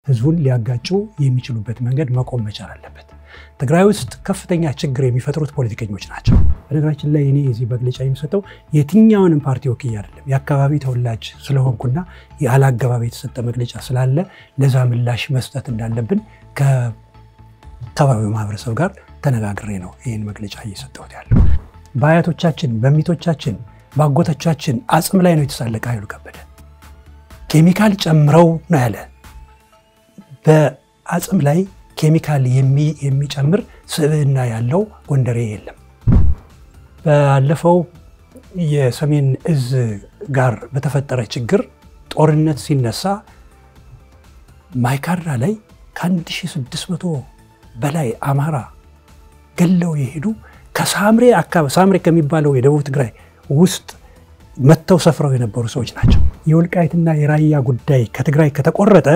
ህዝቡን ሊያጋጩ የሚችሉበት መንገድ መቆም መቻል አለበት። ትግራይ ውስጥ ከፍተኛ ችግር የሚፈጥሩት ፖለቲከኞች ናቸው። በነገራችን ላይ እኔ እዚህ መግለጫ የሚሰጠው የትኛውንም ፓርቲ ወክዬ አይደለም። የአካባቢ ተወላጅ ስለሆንኩና ያላገባብ የተሰጠ መግለጫ ስላለ ለዛ ምላሽ መስጠት እንዳለብን ከአካባቢው ማህበረሰብ ጋር ተነጋግሬ ነው ይሄን መግለጫ እየሰጠሁት ያለው። በአያቶቻችን፣ በሚቶቻችን፣ ባጎቶቻችን አጽም ላይ ነው የተሳለቀ ኃይሉ ከበደ። ኬሚካል ጨምረው ነው ያለ። በአጽም ላይ ኬሚካል የሚጨምር ስብዕና ያለው ጎንደሬ የለም። ባለፈው የሰሜን እዝ ጋር በተፈጠረ ችግር ጦርነት ሲነሳ ማይካድራ ላይ ከ1600 በላይ አማራ ገለው የሄዱ ከሳምሬ አካባቢ ሳምሬ ከሚባለው የደቡብ ትግራይ ውስጥ መተው ሰፍረው የነበሩ ሰዎች ናቸው። የወልቃይትና የራያ ጉዳይ ከትግራይ ከተቆረጠ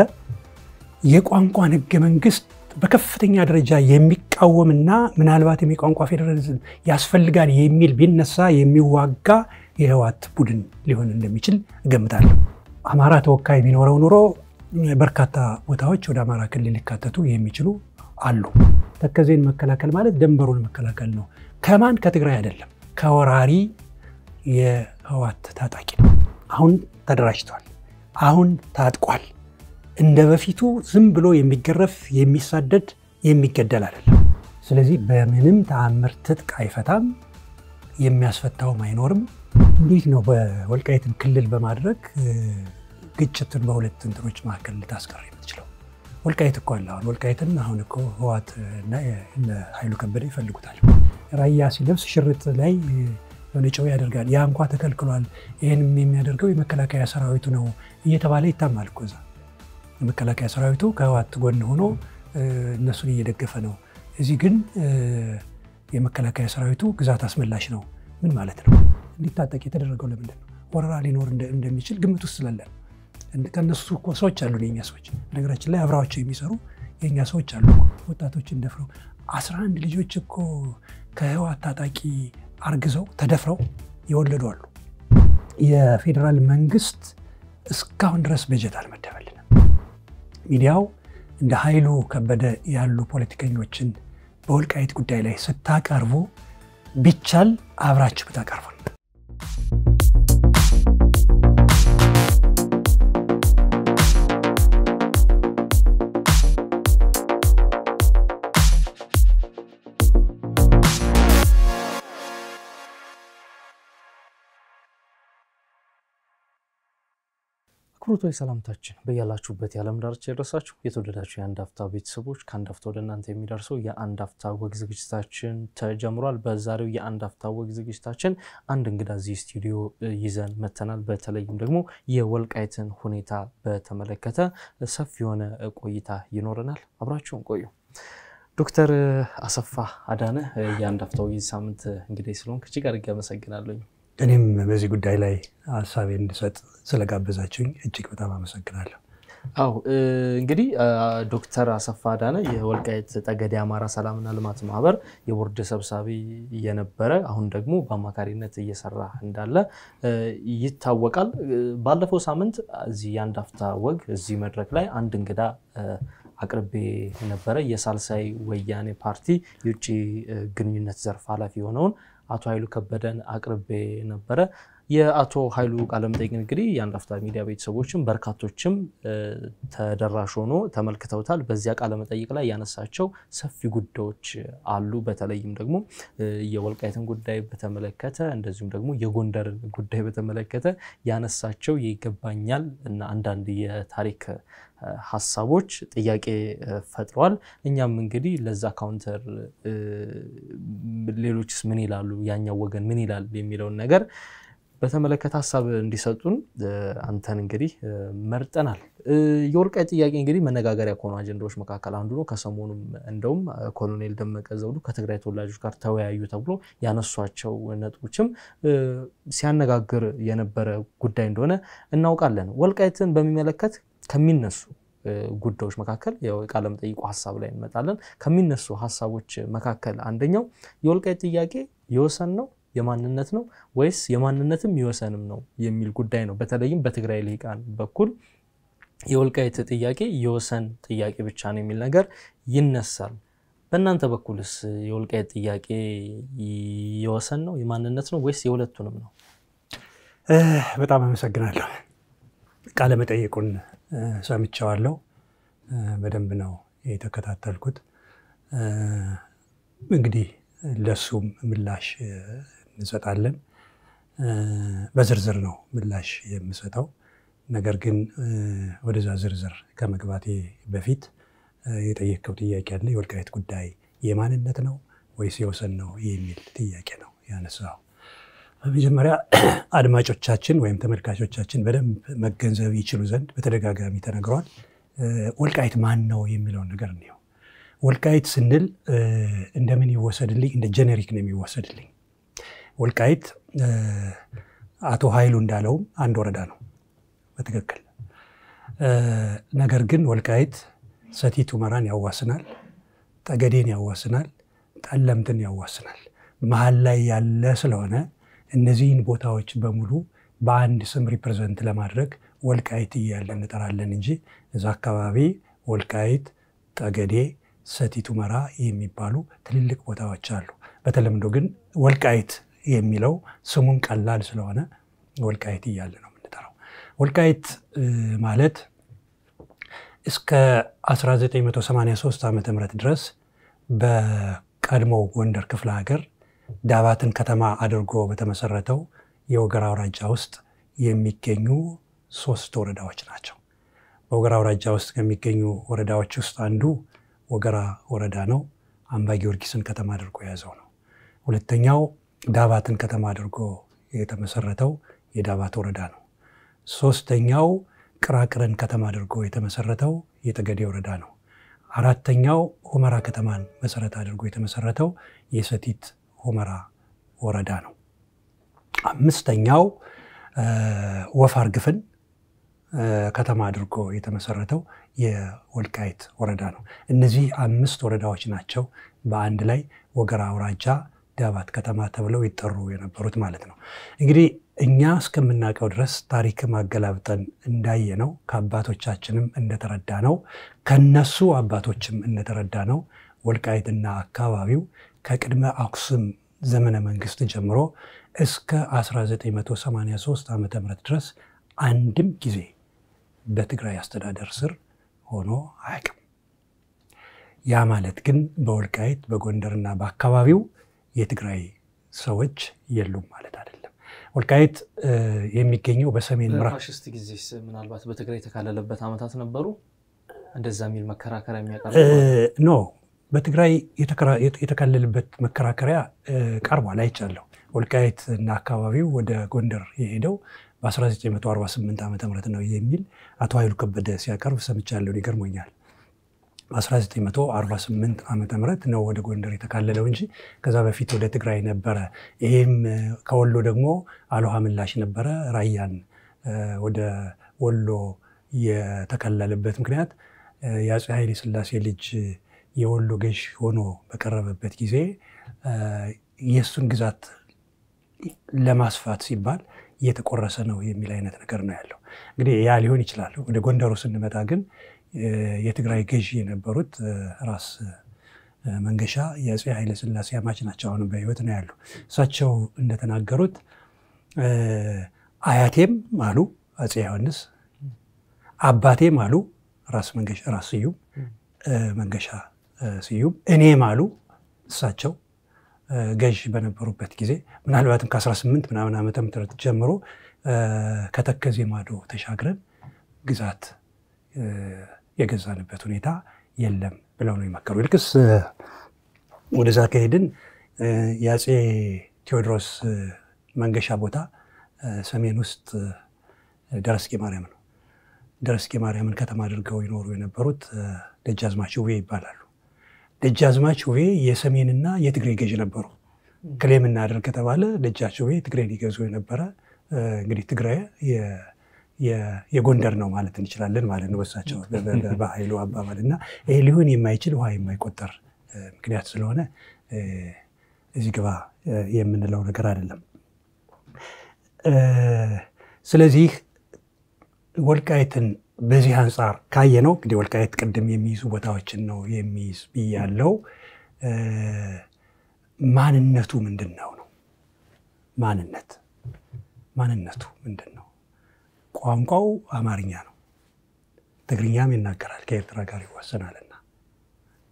የቋንቋን ህገ መንግስት በከፍተኛ ደረጃ የሚቃወምና ምናልባት የቋንቋ ፌደራሊዝም ያስፈልጋል የሚል ቢነሳ የሚዋጋ የህወሓት ቡድን ሊሆን እንደሚችል እገምታለሁ። አማራ ተወካይ ቢኖረው ኑሮ በርካታ ቦታዎች ወደ አማራ ክልል ሊካተቱ የሚችሉ አሉ። ተከዜን መከላከል ማለት ደንበሩን መከላከል ነው። ከማን? ከትግራይ አይደለም፣ ከወራሪ የህወሓት ታጣቂ ነው። አሁን ተደራጅቷል፣ አሁን ታጥቋል። እንደ በፊቱ ዝም ብሎ የሚገረፍ የሚሳደድ የሚገደል አይደለም። ስለዚህ በምንም ተአምር ትጥቅ አይፈታም፣ የሚያስፈታውም አይኖርም። እንዴት ነው በወልቃይትን ክልል በማድረግ ግጭትን በሁለት እንትኖች መካከል ልታስቀር የምትችለው? ወልቃይት እኮ አለ። አሁን ወልቃይትን አሁን እኮ ህወሓት እና ኃይሉ ከበደ ይፈልጉታል። ራያ ሲለብስ ሽርጥ ላይ ወነጨው ያደርጋል። ያ እንኳን ተከልክሏል። ይሄንም የሚያደርገው የመከላከያ ሰራዊቱ ነው እየተባለ ይታማል እኮ እዛ። የመከላከያ ሰራዊቱ ከህወሓት ጎን ሆኖ እነሱን እየደገፈ ነው። እዚህ ግን የመከላከያ ሰራዊቱ ግዛት አስመላሽ ነው። ምን ማለት ነው? እንዲታጠቅ የተደረገው ለምንድን ነው? ወረራ ሊኖር እንደሚችል ግምት ውስጥ ስላለ ከነሱ እኮ ሰዎች አሉ። የኛ ሰዎች ነገራችን ላይ አብራቸው የሚሰሩ የኛ ሰዎች አሉ። ወጣቶችን ደፍረው 11 ልጆች እኮ ከህወሓት ታጣቂ አርግዘው ተደፍረው የወለዱ አሉ። የፌደራል መንግስት እስካሁን ድረስ በጀት አልመደበልንም። ሚዲያው እንደ ኃይሉ ከበደ ያሉ ፖለቲከኞችን በወልቃይት ጉዳይ ላይ ስታቀርቡ ቢቻል አብራችሁ ብታቀርቡ። ክሩቶይ ሰላምታችን በያላችሁበት የዓለም ዳርቻ ይድረሳችሁ። የተወደዳችሁ የአንድ አፍታ ቤተሰቦች ከአንድ አፍታ ወደ እናንተ የሚደርሰው የአንድ አፍታ ወግ ዝግጅታችን ተጀምሯል። በዛሬው የአንድ አፍታ ወግ ዝግጅታችን አንድ እንግዳ እዚህ ስቱዲዮ ይዘን መተናል። በተለይም ደግሞ የወልቃይትን ሁኔታ በተመለከተ ሰፊ የሆነ ቆይታ ይኖረናል። አብራችሁን ቆዩ። ዶክተር አሰፋ አዳነ የአንድ አፍታ ወግ ሳምንት እንግዲህ ስለሆንክ እጅግ አድርጌ አመሰግናለሁ። እኔም በዚህ ጉዳይ ላይ ሐሳቤን እንድሰጥ ስለጋበዛችሁኝ እጅግ በጣም አመሰግናለሁ። አው እንግዲህ ዶክተር አሰፋ አዳነ የወልቃይት ጠገዴ አማራ ሰላምና ልማት ማህበር የቦርድ ሰብሳቢ የነበረ አሁን ደግሞ በአማካሪነት እየሰራ እንዳለ ይታወቃል። ባለፈው ሳምንት እዚህ የአንድ አፍታ ወግ እዚህ መድረክ ላይ አንድ እንግዳ አቅርቤ ነበረ። የሳልሳይ ወያኔ ፓርቲ የውጭ ግንኙነት ዘርፍ ኃላፊ ሆነውን አቶ ኃይሉ ከበደን አቅርቤ ነበረ። የአቶ ኃይሉ ቃለ መጠይቅ እንግዲህ የአንድ አፍታ ሚዲያ ቤተሰቦችም በርካቶችም ተደራሽ ሆኖ ተመልክተውታል። በዚያ ቃለ መጠይቅ ላይ ያነሳቸው ሰፊ ጉዳዮች አሉ። በተለይም ደግሞ የወልቃይትን ጉዳይ በተመለከተ እንደዚሁም ደግሞ የጎንደርን ጉዳይ በተመለከተ ያነሳቸው ይገባኛል እና አንዳንድ የታሪክ ሐሳቦች ጥያቄ ፈጥሯል። እኛም እንግዲህ ለዛ ካውንተር ሌሎችስ ምን ይላሉ፣ ያኛው ወገን ምን ይላል የሚለውን ነገር በተመለከተ ሐሳብ እንዲሰጡን አንተን እንግዲህ መርጠናል። የወልቃይት ጥያቄ እንግዲህ መነጋገሪያ ከሆኑ አጀንዳዎች መካከል አንዱ ነው። ከሰሞኑም እንደውም ኮሎኔል ደመቀ ዘውዱ ከትግራይ ተወላጆች ጋር ተወያዩ ተብሎ ያነሷቸው ነጥቦችም ሲያነጋግር የነበረ ጉዳይ እንደሆነ እናውቃለን። ወልቃይትን በሚመለከት ከሚነሱ ጉዳዮች መካከል ያው ቃለ መጠይቁ ሐሳብ ላይ እንመጣለን። ከሚነሱ ሐሳቦች መካከል አንደኛው የወልቃይት ጥያቄ የወሰን ነው የማንነት ነው ወይስ የማንነትም የወሰንም ነው የሚል ጉዳይ ነው። በተለይም በትግራይ ልሂቃን በኩል የወልቃይት ጥያቄ የወሰን ጥያቄ ብቻ ነው የሚል ነገር ይነሳል። በእናንተ በኩልስ የወልቃይት ጥያቄ የወሰን ነው የማንነት ነው ወይስ የሁለቱንም ነው? በጣም አመሰግናለሁ። ቃለ መጠይቁን ሰምቻለሁ። በደንብ ነው የተከታተልኩት። እንግዲህ ለሱም ምላሽ እንሰጣለን። በዝርዝር ነው ምላሽ የምሰጠው። ነገር ግን ወደዛ ዝርዝር ከመግባቴ በፊት የጠየቀው ጥያቄ አለ። የወልቃይት ጉዳይ የማንነት ነው ወይስ የወሰን ነው የሚል ጥያቄ ነው ያነሳው። በመጀመሪያ አድማጮቻችን ወይም ተመልካቾቻችን በደንብ መገንዘብ ይችሉ ዘንድ በተደጋጋሚ ተነግሯል። ወልቃይት ማን ነው የሚለው ነገር ነው። ወልቃይት ስንል እንደምን ይወሰድልኝ? እንደ ጄኔሪክ ነው የሚወሰድልኝ። ወልቃይት አቶ ኃይሉ እንዳለው አንድ ወረዳ ነው በትክክል። ነገር ግን ወልቃይት ሰቲት ሁመራን ያዋስናል፣ ጠገዴን ያዋስናል፣ ጠለምትን ያዋስናል። መሃል ላይ ያለ ስለሆነ እነዚህን ቦታዎች በሙሉ በአንድ ስም ሪፕሬዘንት ለማድረግ ወልቃይት እያልን እንጠራለን እንጂ እዛ አካባቢ ወልቃይት፣ ጠገዴ፣ ሰቲት ሁመራ የሚባሉ ትልልቅ ቦታዎች አሉ። በተለምዶ ግን ወልቃይት የሚለው ስሙን ቀላል ስለሆነ ወልቃይት እያልን ነው የምንጠራው። ወልቃይት ማለት እስከ 1983 ዓ.ም ድረስ በቀድሞው ጎንደር ክፍለ ሀገር ዳባትን ከተማ አድርጎ በተመሰረተው የወገራ አውራጃ ውስጥ የሚገኙ 3 ወረዳዎች ናቸው። በወገራ አውራጃ ውስጥ ከሚገኙ ወረዳዎች ውስጥ አንዱ ወገራ ወረዳ ነው። አምባ ጊዮርጊስን ከተማ አድርጎ የያዘው ነው። ሁለተኛው ዳባትን ከተማ አድርጎ የተመሰረተው የዳባት ወረዳ ነው። ሶስተኛው ቅራቅርን ከተማ አድርጎ የተመሰረተው የጠገዴ ወረዳ ነው። አራተኛው ሁመራ ከተማን መሰረት አድርጎ የተመሰረተው የሰቲት ሁመራ ወረዳ ነው። አምስተኛው ወፋር ግፍን ከተማ አድርጎ የተመሰረተው የወልቃይት ወረዳ ነው። እነዚህ 5 ወረዳዎች ናቸው በአንድ ላይ ወገራ አውራጃ ዳባት ከተማ ተብለው ይጠሩ የነበሩት ማለት ነው። እንግዲህ እኛ እስከምናውቀው ድረስ ታሪክ ማገላብጠን እንዳየነው ከአባቶቻችንም እንደተረዳነው ከነሱ አባቶችም እንደተረዳነው ወልቃይትና አካባቢው ከቅድመ አክሱም ዘመነ መንግስት ጀምሮ እስከ 1983 ዓ.ም ድረስ አንድም ጊዜ በትግራይ አስተዳደር ስር ሆኖ አያውቅም። ያ ማለት ግን በወልቃይት በጎንደርና በአካባቢው የትግራይ ሰዎች የሉም ማለት አይደለም። ወልቃይት የሚገኘው በሰሜን ምዕራብ ፋሽስት ጊዜስ ምናልባት በትግራይ የተካለለበት ዓመታት ነበሩ እንደዛ የሚል መከራከሪያ የሚያቀርቡ ኖ በትግራይ የተካለለበት መከራከሪያ ቀርቧል አይቻለሁ። ወልቃይት እና አካባቢው ወደ ጎንደር የሄደው በ1948 ዓ.ም ነው የሚል አቶ ኃይሉ ከበደ ሲያቀርብ ሰምቻለሁ። ይገርሞኛል። በ1948 ዓ.ም ነው ወደ ጎንደር የተካለለው እንጂ ከዛ በፊት ወደ ትግራይ ነበረ። ይሄም ከወሎ ደግሞ አልሃ ምላሽ ነበረ። ራያን ወደ ወሎ የተከለለበት ምክንያት የአፄ ኃይለ ሥላሴ ልጅ የወሎ ገዥ ሆኖ በቀረበበት ጊዜ የሱን ግዛት ለማስፋት ሲባል እየተቆረሰ ነው የሚል አይነት ነገር ነው ያለው። እንግዲህ ያ ሊሆን ይችላል። ወደ ጎንደሩ ስንመጣ ግን የትግራይ ገዥ የነበሩት ራስ መንገሻ የአፄ ኃይለ ሥላሴ አማች ናቸው። አሁን በህይወት ነው ያሉ። እሳቸው እንደተናገሩት አያቴም አሉ አፄ ዮሐንስ፣ አባቴም አሉ ራስ መንገሻ ራስ ስዩም መንገሻ ስዩም፣ እኔም አሉ እሳቸው ገዥ በነበሩበት ጊዜ ምናልባትም ከ18 ምናምን ዓመተ ምህረት ጀምሮ ከተከዜ ማዶ ተሻግረን ግዛት የገዛንበት ሁኔታ የለም ብለው ነው የመከሩ። ይልቅስ ወደዛ ከሄድን የአፄ ቴዎድሮስ መንገሻ ቦታ ሰሜን ውስጥ ደረስጌ ማርያም ነው። ደረስጌ ማርያምን ከተማ አድርገው ይኖሩ የነበሩት ደጃዝማች ውቤ ይባላሉ። ደጃዝማች ውቤ የሰሜንና የትግሬ ገዥ ነበሩ። ክሌም እናድርግ ከተባለ ደጃች ውቤ ትግሬን ይገዙ የነበረ እንግዲህ ትግራይ የጎንደር ነው ማለት እንችላለን ማለት ነው በሳቸው በኃይሉ አባባልና ይሄ ሊሆን የማይችል ውሃ የማይቆጠር ምክንያት ስለሆነ እዚህ ግባ የምንለው ነገር አይደለም። ስለዚህ ወልቃይትን በዚህ አንፃር ካየነው እንግዲህ ወልቃይት ቅድም የሚይዙ ቦታዎችን ነው የሚይዝ ያለው ማንነቱ ምንድነው ነው ማንነቱ ምንድነው ቋንቋው አማርኛ ነው ትግርኛም ይናገራል ከኤርትራ ጋር ይዋሰናልና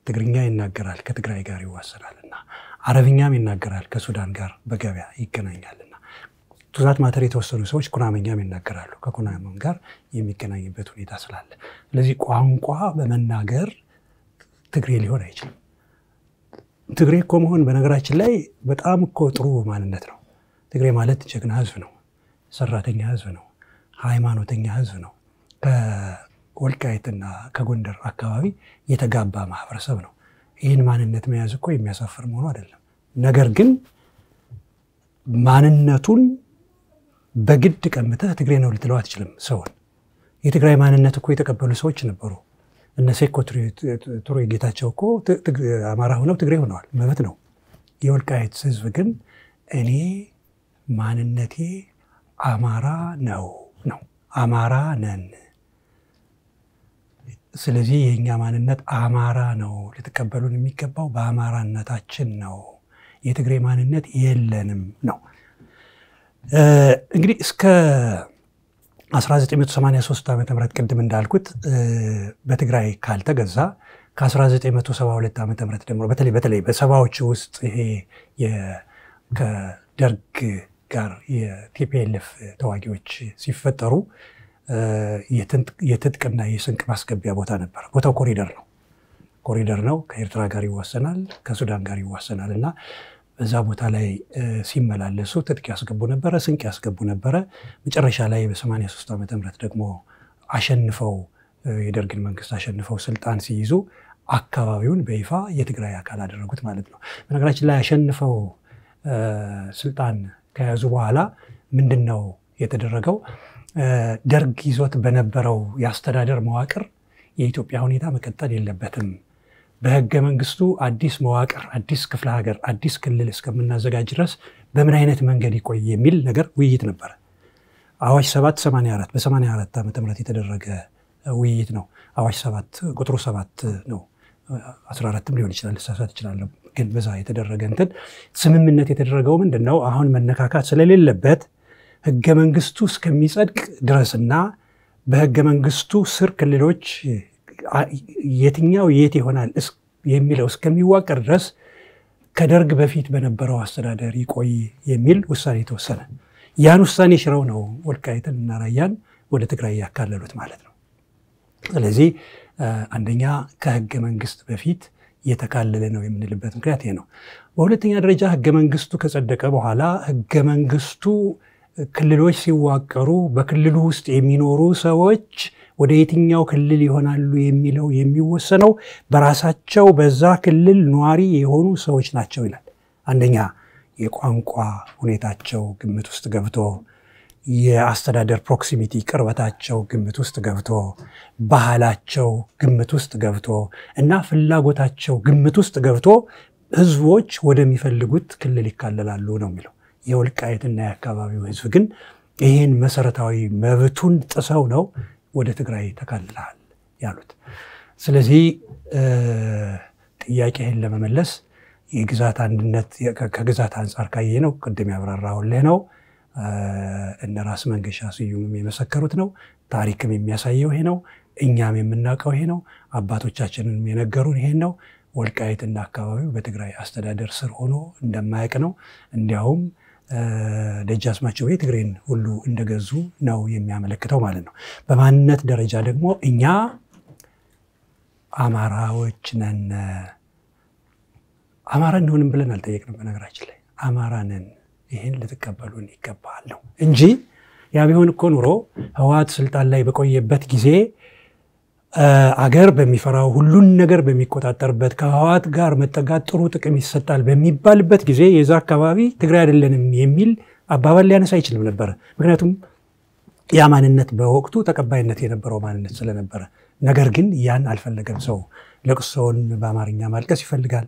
ትግርኛ ይናገራል ከትግራይ ጋር ይዋሰናልና አረብኛም ይናገራል ከሱዳን ጋር በገበያ ይገናኛልና ቱዛት ማተር የተወሰኑ ሰዎች ኩናመኛም ይናገራሉ ከኩናመም ጋር የሚገናኝበት ሁኔታ ስላለ ስለዚህ ቋንቋ በመናገር ትግሬ ሊሆን አይችልም ትግሬ እኮ መሆን በነገራችን ላይ በጣም እኮ ጥሩ ማንነት ነው ትግሬ ማለት ጀግና ህዝብ ነው ሰራተኛ ህዝብ ነው ሃይማኖተኛ ህዝብ ነው ከወልቃይትና ከጎንደር አካባቢ የተጋባ ማህበረሰብ ነው ይህን ማንነት መያዝ እኮ የሚያሳፍር መሆኑ አይደለም ነገር ግን ማንነቱን በግድ ቀምተህ ትግሬ ነው ልትለው አትችልም ሰውን የትግራይ ማንነት እኮ የተቀበሉ ሰዎች ነበሩ እነ ሴኮ ቱሬ ጌታቸው እኮ አማራ ሆነው ትግሬ ሆነዋል መብት ነው የወልቃይት ህዝብ ግን እኔ ማንነቴ አማራ ነው አማራ ነን ስለዚህ የኛ ማንነት አማራ ነው ለተቀበሉን የሚገባው በአማራነታችን ነው የትግሬ ማንነት የለንም ነው እንግዲህ እስከ 1983 ዓመተ ምህረት ቅድም እንዳልኩት በትግራይ ካልተገዛ ከ1972 ዓመተ ምህረት ደግሞ በተለይ በሰባዎች ውስጥ ይሄ ከደርግ ጋር የቲፒኤልኤፍ ተዋጊዎች ሲፈጠሩ የትጥቅና የስንቅ ማስገቢያ ቦታ ነበር ቦታው ኮሪደር ነው ከኤርትራ ጋር ይዋሰናል ከሱዳን ጋር ይዋሰናልና በዛ ቦታ ላይ ሲመላለሱ ትጥቅ ያስገቡ ነበር ስንቅ ያስገቡ ነበር መጨረሻ ላይ በ83 ዓመተ ምህረት ደግሞ አሸንፈው የደርግን መንግስት አሸንፈው ስልጣን ሲይዙ አካባቢውን በይፋ የትግራይ አካል አደረጉት ማለት ነው በነገራችን ላይ አሸንፈው ስልጣን ከያዙ በኋላ ምንድነው የተደረገው ደርግ ይዞት በነበረው ያስተዳደር መዋቅር የኢትዮጵያ ሁኔታ መቀጠል የለበትም በህገ መንግስቱ አዲስ መዋቅር አዲስ ክፍለ ሀገር አዲስ ክልል እስከምናዘጋጅ ድረስ በምን አይነት መንገድ ይቆይ የሚል ነገር ውይይት ነበር አዋጅ 784 በ84 ዓመተ ምህረት የተደረገ ውይይት ነው አዋጅ 7 ቁጥሩ 7 ነው 14ም ሊሆን ይችላል ተሳሳት ይችላል ግን በዛ የተደረገ እንትን ስምምነት የተደረገው ምንድነው አሁን መነካካት ስለሌለበት ህገ መንግስቱ እስከሚጸድቅ ድረስና በህገ መንግስቱ ስር ክልሎች የትኛው የት ይሆናል የሚለው እስከሚዋቀር ድረስ ከደርግ በፊት በነበረው አስተዳደር ይቆይ የሚል ውሳኔ ተወሰነ ያን ውሳኔ ሽረው ነው ወልቃይትና ራያን ወደ ትግራይ ያካለሉት ማለት ነው ስለዚህ አንደኛ ከህገ መንግስት በፊት የተካለለ ነው የምንልበት ምክንያት ይሄ ነው በሁለተኛ ደረጃ ህገ መንግስቱ ከጸደቀ በኋላ ህገ መንግስቱ ክልሎች ሲዋቀሩ በክልሉ ውስጥ የሚኖሩ ሰዎች ወደ የትኛው ክልል ይሆናሉ የሚለው የሚወሰነው በራሳቸው በዛ ክልል ኗሪ የሆኑ ሰዎች ናቸው ይላል አንደኛ የቋንቋ ሁኔታቸው ግምት ውስጥ ገብቶ የአስተዳደር ፕሮክሲሚቲ ቅርበታቸው ግምት ውስጥ ገብቶ ባህላቸው ግምት ውስጥ ገብቶ እና ፍላጎታቸው ግምት ውስጥ ገብቶ ህዝቦች ወደሚፈልጉት ክልል ይካለላሉ ነው የሚለው የወልቃይትና የአካባቢው ህዝብ ግን ይሄን መሰረታዊ መብቱን ጥሰው ነው ወደ ትግራይ ተካልለዋል ያሉት ስለዚህ ጥያቄን ለመመለስ የግዛት አንድነት ከግዛት አንፃር ካየነው ቅድም ያብራራውልህ ነው እነ ራስ መንገሻ ስዩም የመሰከሩት ነው ታሪክም የሚያሳየው ይሄ ነው እኛም የምናውቀው ይሄ ነው አባቶቻችንን የነገሩን ይሄ ነው ወልቃይትና አካባቢው በትግራይ አስተዳደር ስር ሆኖ እንደማያውቅ ነው እንዲያውም ደጃዝማቸው የትግሬን ሁሉ እንደገዙ ነው የሚያመለክተው ማለት ነው በማንነት ደረጃ ደግሞ እኛ አማራዎች ነን አማራ እንደሆንም ብለን አልጠየቅንም በነገራችን ላይ አማራ ነን ይሄን ለተቀበሉን ይገባል ነው እንጂ ያ ቢሆን እኮ ኑሮ ህዋት ስልጣን ላይ በቆየበት ጊዜ አገር በሚፈራው ሁሉን ነገር በሚቆጣጠርበት ከህዋት ጋር መጠጋት ጥሩ ጥቅም ይሰጣል በሚባልበት ጊዜ የዛ አካባቢ ትግራይ አይደለንም የሚል አባባል ሊያነሳ ይችላል ነበር ምክንያቱም ያ ማንነት በወቅቱ ተቀባይነት የነበረው ማንነት ስለነበረ ነገር ግን ያን አልፈለገም ሰው ለቅሶን በአማርኛ ማልቀስ ይፈልጋል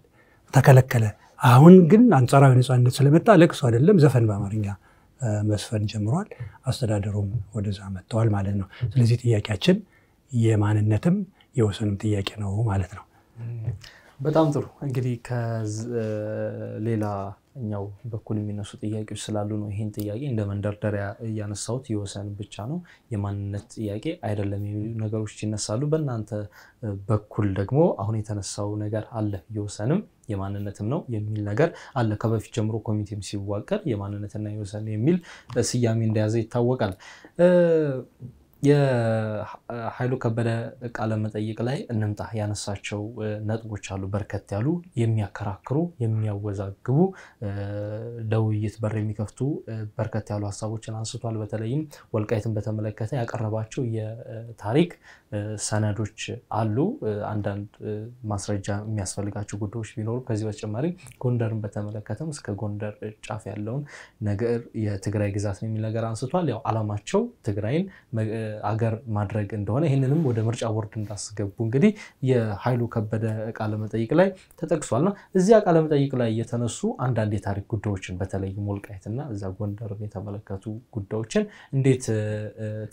ተከለከለ አሁን ግን አንጻራዊ ነፃነት ስለመጣ ለቅሶ አይደለም ዘፈን በአማርኛ መስፈን ጀምሯል አስተዳደሩም ወደዛ መጥቷል ማለት ነው ስለዚህ ጥያቄያችን የማንነትም የወሰንም ጥያቄ ነው ማለት ነው። በጣም ጥሩ። እንግዲህ ከሌላኛው በኩል የሚነሱ ጥያቄዎች ስላሉ ነው ይሄን ጥያቄ እንደ መንደርደሪያ ያነሳሁት። የወሰን ብቻ ነው የማንነት ጥያቄ አይደለም የሚሉ ነገሮች ይነሳሉ። በእናንተ በኩል ደግሞ አሁን የተነሳው ነገር አለ፣ የወሰንም የማንነትም ነው የሚል ነገር አለ። ከበፊት ጀምሮ ኮሚቴም ሲዋቀር የማንነትና የወሰን የሚል ስያሜ እንደያዘ ይታወቃል። የኃይሉ ከበደ ቃለ መጠይቅ ላይ እንምጣ። ያነሳቸው ነጥቦች አሉ፣ በርከት ያሉ የሚያከራክሩ የሚያወዛግቡ ለውይይት በር የሚከፍቱ በርከት ያሉ ሀሳቦችን አንስቷል። በተለይም ወልቃይትን በተመለከተ ያቀረባቸው የታሪክ ሰነዶች አሉ። አንዳንድ ማስረጃ የሚያስፈልጋቸው ጉዳዮች ቢኖሩ ከዚህ በተጨማሪ ጎንደርን በተመለከተም እስከ ጎንደር ጫፍ ያለውን ነገር የትግራይ ግዛት ነው የሚል ነገር አንስቷል። ያው አላማቸው ትግራይን አገር ማድረግ እንደሆነ ይሄንንም ወደ ምርጫ ቦርድ እንዳስገቡ እንግዲህ የኃይሉ ከበደ ቃለ መጠይቅ ላይ ተጠቅሷልና እዚያ ቃለ መጠይቅ ላይ የተነሱ አንዳንድ የታሪክ ጉዳዮችን በተለይም ወልቃይትና እዛ ጎንደርን የተመለከቱ ጉዳዮችን እንዴት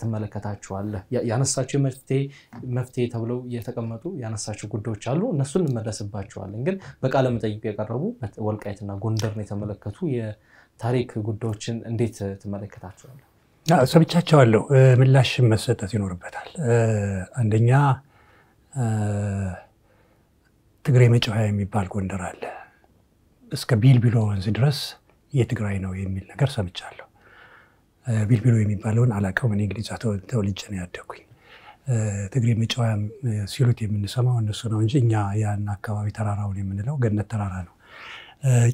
ትመለከታቸዋለህ? ያነሳቸው መፍትሄ ተብለው የተቀመጡ ያነሳቸው ጉዳዮች አሉ፣ እነሱን እንመለስባቸዋለን። ግን በቃለ መጠይቅ የቀረቡ ወልቃይትና ጎንደርን የተመለከቱ የታሪክ ጉዳዮችን እንዴት ትመለከታቸዋለህ? ሰምቻቸዋለሁ። ምላሽ መሰጠት ይኖርበታል። አንደኛ ትግሬ መጮያ የሚባል ጎንደር አለ፣ እስከ ቢልቢሎ ወንዝ ድረስ የትግራይ ነው የሚል ነገር ሰምቻለሁ። ቢልቢሎ የሚባለውን አላውቀውም። እኔ እንግዲህ ተወልጄ ነው ያደግኩኝ። ትግሬ መጮያ ሲሉት የምንሰማው እነሱ ነው እንጂ እኛ ያን አካባቢ ተራራውን የምንለው ገነት ተራራ ነው።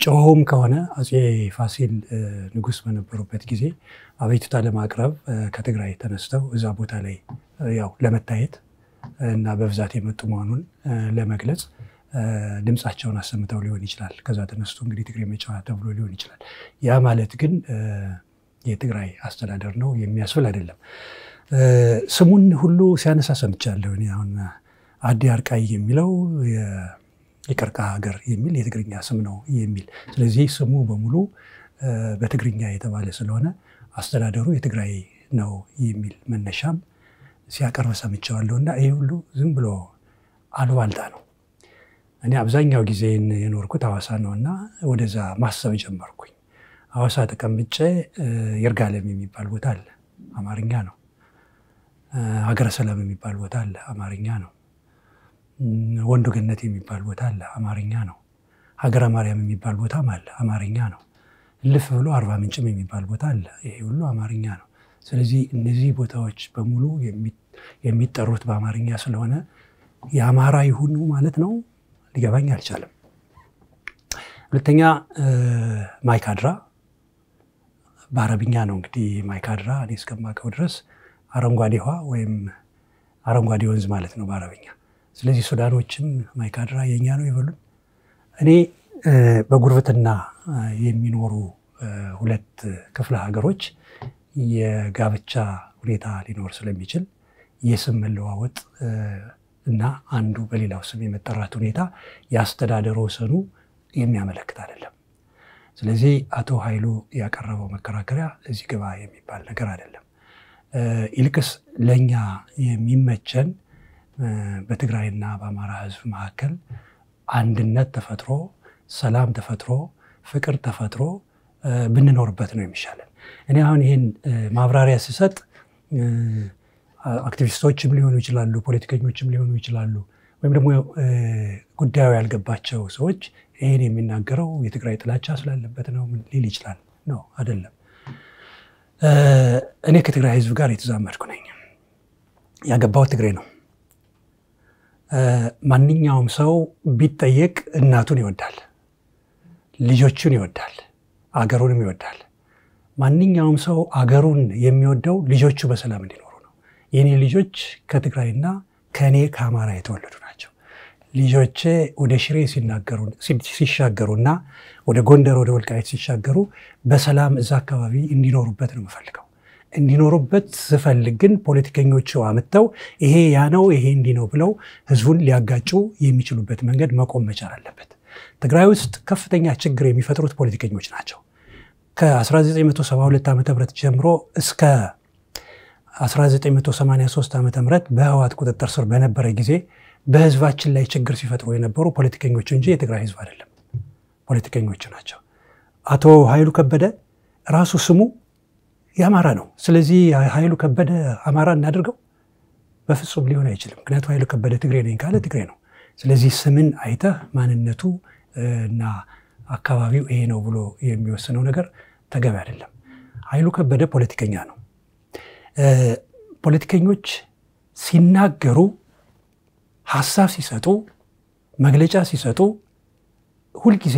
ጮኸውም ከሆነ አፄ ፋሲል ንጉስ በነበሩበት ጊዜ አቤቱታ ለማቅረብ ከትግራይ ተነስተው እዛ ቦታ ላይ ያው ለመታየት እና በብዛት የመጡ መሆኑን ለመግለጽ ድምጻቸውን አሰምተው ሊሆን ይችላል። ከዛ ተነስቶ እንግዲህ ትግሬ መጮያ ተብሎ ሊሆን ይችላል። ያ ማለት ግን የትግራይ አስተዳደር ነው የሚያስብል አይደለም። ስሙን ሁሉ ሲያነሳ ሰምቻለሁ። እኔ አሁን አዲ አርቃይ የሚለው የቀርቃ ሀገር የሚል የትግርኛ ስም ነው የሚል። ስለዚህ ስሙ በሙሉ በትግርኛ የተባለ ስለሆነ አስተዳደሩ የትግራይ ነው የሚል መነሻም ሲያቀርብ ሰምቻለሁና ይሄ ሁሉ ዝም ብሎ አሉባልታ ነው። እኔ አብዛኛው ጊዜ የኖርኩት ሐዋሳ ነውና ወደዛ ማሰብ ጀመርኩኝ። ሐዋሳ ተቀምጬ ይርጋለም የሚባል ቦታ አለ፣ አማርኛ ነው። ሀገረ ሰላም የሚባል ቦታ አለ፣ አማርኛ ነው። ወንዱ ገነት የሚባል ቦታ አለ፣ አማርኛ ነው። ሀገረ ማርያም የሚባል ቦታም አለ፣ አማርኛ ነው። ልፍ ብሎ አርባ ምንጭም የሚባል ቦታ አለ፣ ይሄ ሁሉ አማርኛ ነው። ስለዚህ እነዚህ ቦታዎች በሙሉ የሚጠሩት በአማርኛ ስለሆነ የአማራ ይሁኑ ማለት ነው ሊገባኝ አልቻለም። ሁለተኛ ማይካድራ በአረብኛ ነው እንግዲህ ማይካድራ እኔ እስከማውቀው ድረስ አረንጓዴ ውሃ ወይም አረንጓዴ ወንዝ ማለት ነው በአረብኛ። ስለዚህ ሱዳኖችም ማይካድራ የኛ ነው ይበሉን። እኔ በጉርብትና የሚኖሩ ሁለት ክፍለ ሀገሮች የጋብቻ ሁኔታ ሊኖር ስለሚችል የስም መለዋወጥ እና አንዱ በሌላው ስም የመጠራት ሁኔታ ያስተዳደሩ ወሰኑ የሚያመለክት አይደለም። ስለዚህ አቶ ኃይሉ ያቀረበው መከራከሪያ እዚህ ግባ የሚባል ነገር አይደለም። ይልቅስ ለኛ የሚመቸን በትግራይና በአማራ ህዝብ መካከል አንድነት ተፈጥሮ ሰላም ተፈጥሮ ፍቅር ተፈጥሮ ብንኖርበት ነው የሚሻለን። እኔ አሁን ይሄን ማብራሪያ ሲሰጥ አክቲቪስቶችም ሊሆኑ ይችላሉ፣ ፖለቲከኞችም ሊሆኑ ይችላሉ፣ ወይም ደግሞ ጉዳዩ ያልገባቸው ሰዎች ይሄን የሚናገረው የትግራይ ጥላቻ ስላለበት ነው ሊል ይችላል። ነው አይደለም። እኔ ከትግራይ ህዝብ ጋር የተዛመድኩ ነኝ። ያገባው ትግሬ ነው። ማንኛውም ሰው ቢጠየቅ እናቱን ይወዳል፣ ልጆቹን ይወዳል፣ አገሩንም ይወዳል። ማንኛውም ሰው አገሩን የሚወደው ልጆቹ በሰላም እንዲኖሩ ነው። የኔ ልጆች ከትግራይና ከኔ ከአማራ የተወለዱ ናቸው። ልጆቼ ወደ ሽሬ ሲሻገሩና ወደ ጎንደር ወደ ወልቃይት ሲሻገሩ በሰላም እዛ አካባቢ እንዲኖሩበት ነው የምፈልገው። እንዲኖሩበት ስፈልግ ግን ፖለቲከኞቹ አመጣው ይሄ ያ ነው ይሄ እንዲ ነው ብለው ህዝቡን ሊያጋጩ የሚችሉበት መንገድ መቆም መቻል አለበት። ትግራይ ውስጥ ከፍተኛ ችግር የሚፈጥሩት ፖለቲከኞች ናቸው። ከ1972 ዓ.ም ጀምሮ እስከ 1983 ዓመተ ምህረት በህወሓት ቁጥጥር ስር በነበረ ጊዜ በህዝባችን ላይ ችግር ሲፈጥሩ የነበሩ ፖለቲከኞች እንጂ የትግራይ ህዝብ አይደለም፣ ፖለቲከኞች ናቸው። አቶ ኃይሉ ከበደ ራሱ ስሙ የአማራ ነው። ስለዚህ ኃይሉ ከበደ አማራ እናድርገው? በፍጹም ሊሆን አይችልም። ምክንያቱም ኃይሉ ከበደ ትግሬ ነኝ ካለ ትግሬ ነው። ስለዚህ ስምን አይተህ ማንነቱ እና አካባቢው ይሄ ነው ብሎ የሚወስነው ነገር ተገቢ አይደለም። ኃይሉ ከበደ ፖለቲከኛ ነው። ፖለቲከኞች ሲናገሩ፣ ሐሳብ ሲሰጡ፣ መግለጫ ሲሰጡ ሁልጊዜ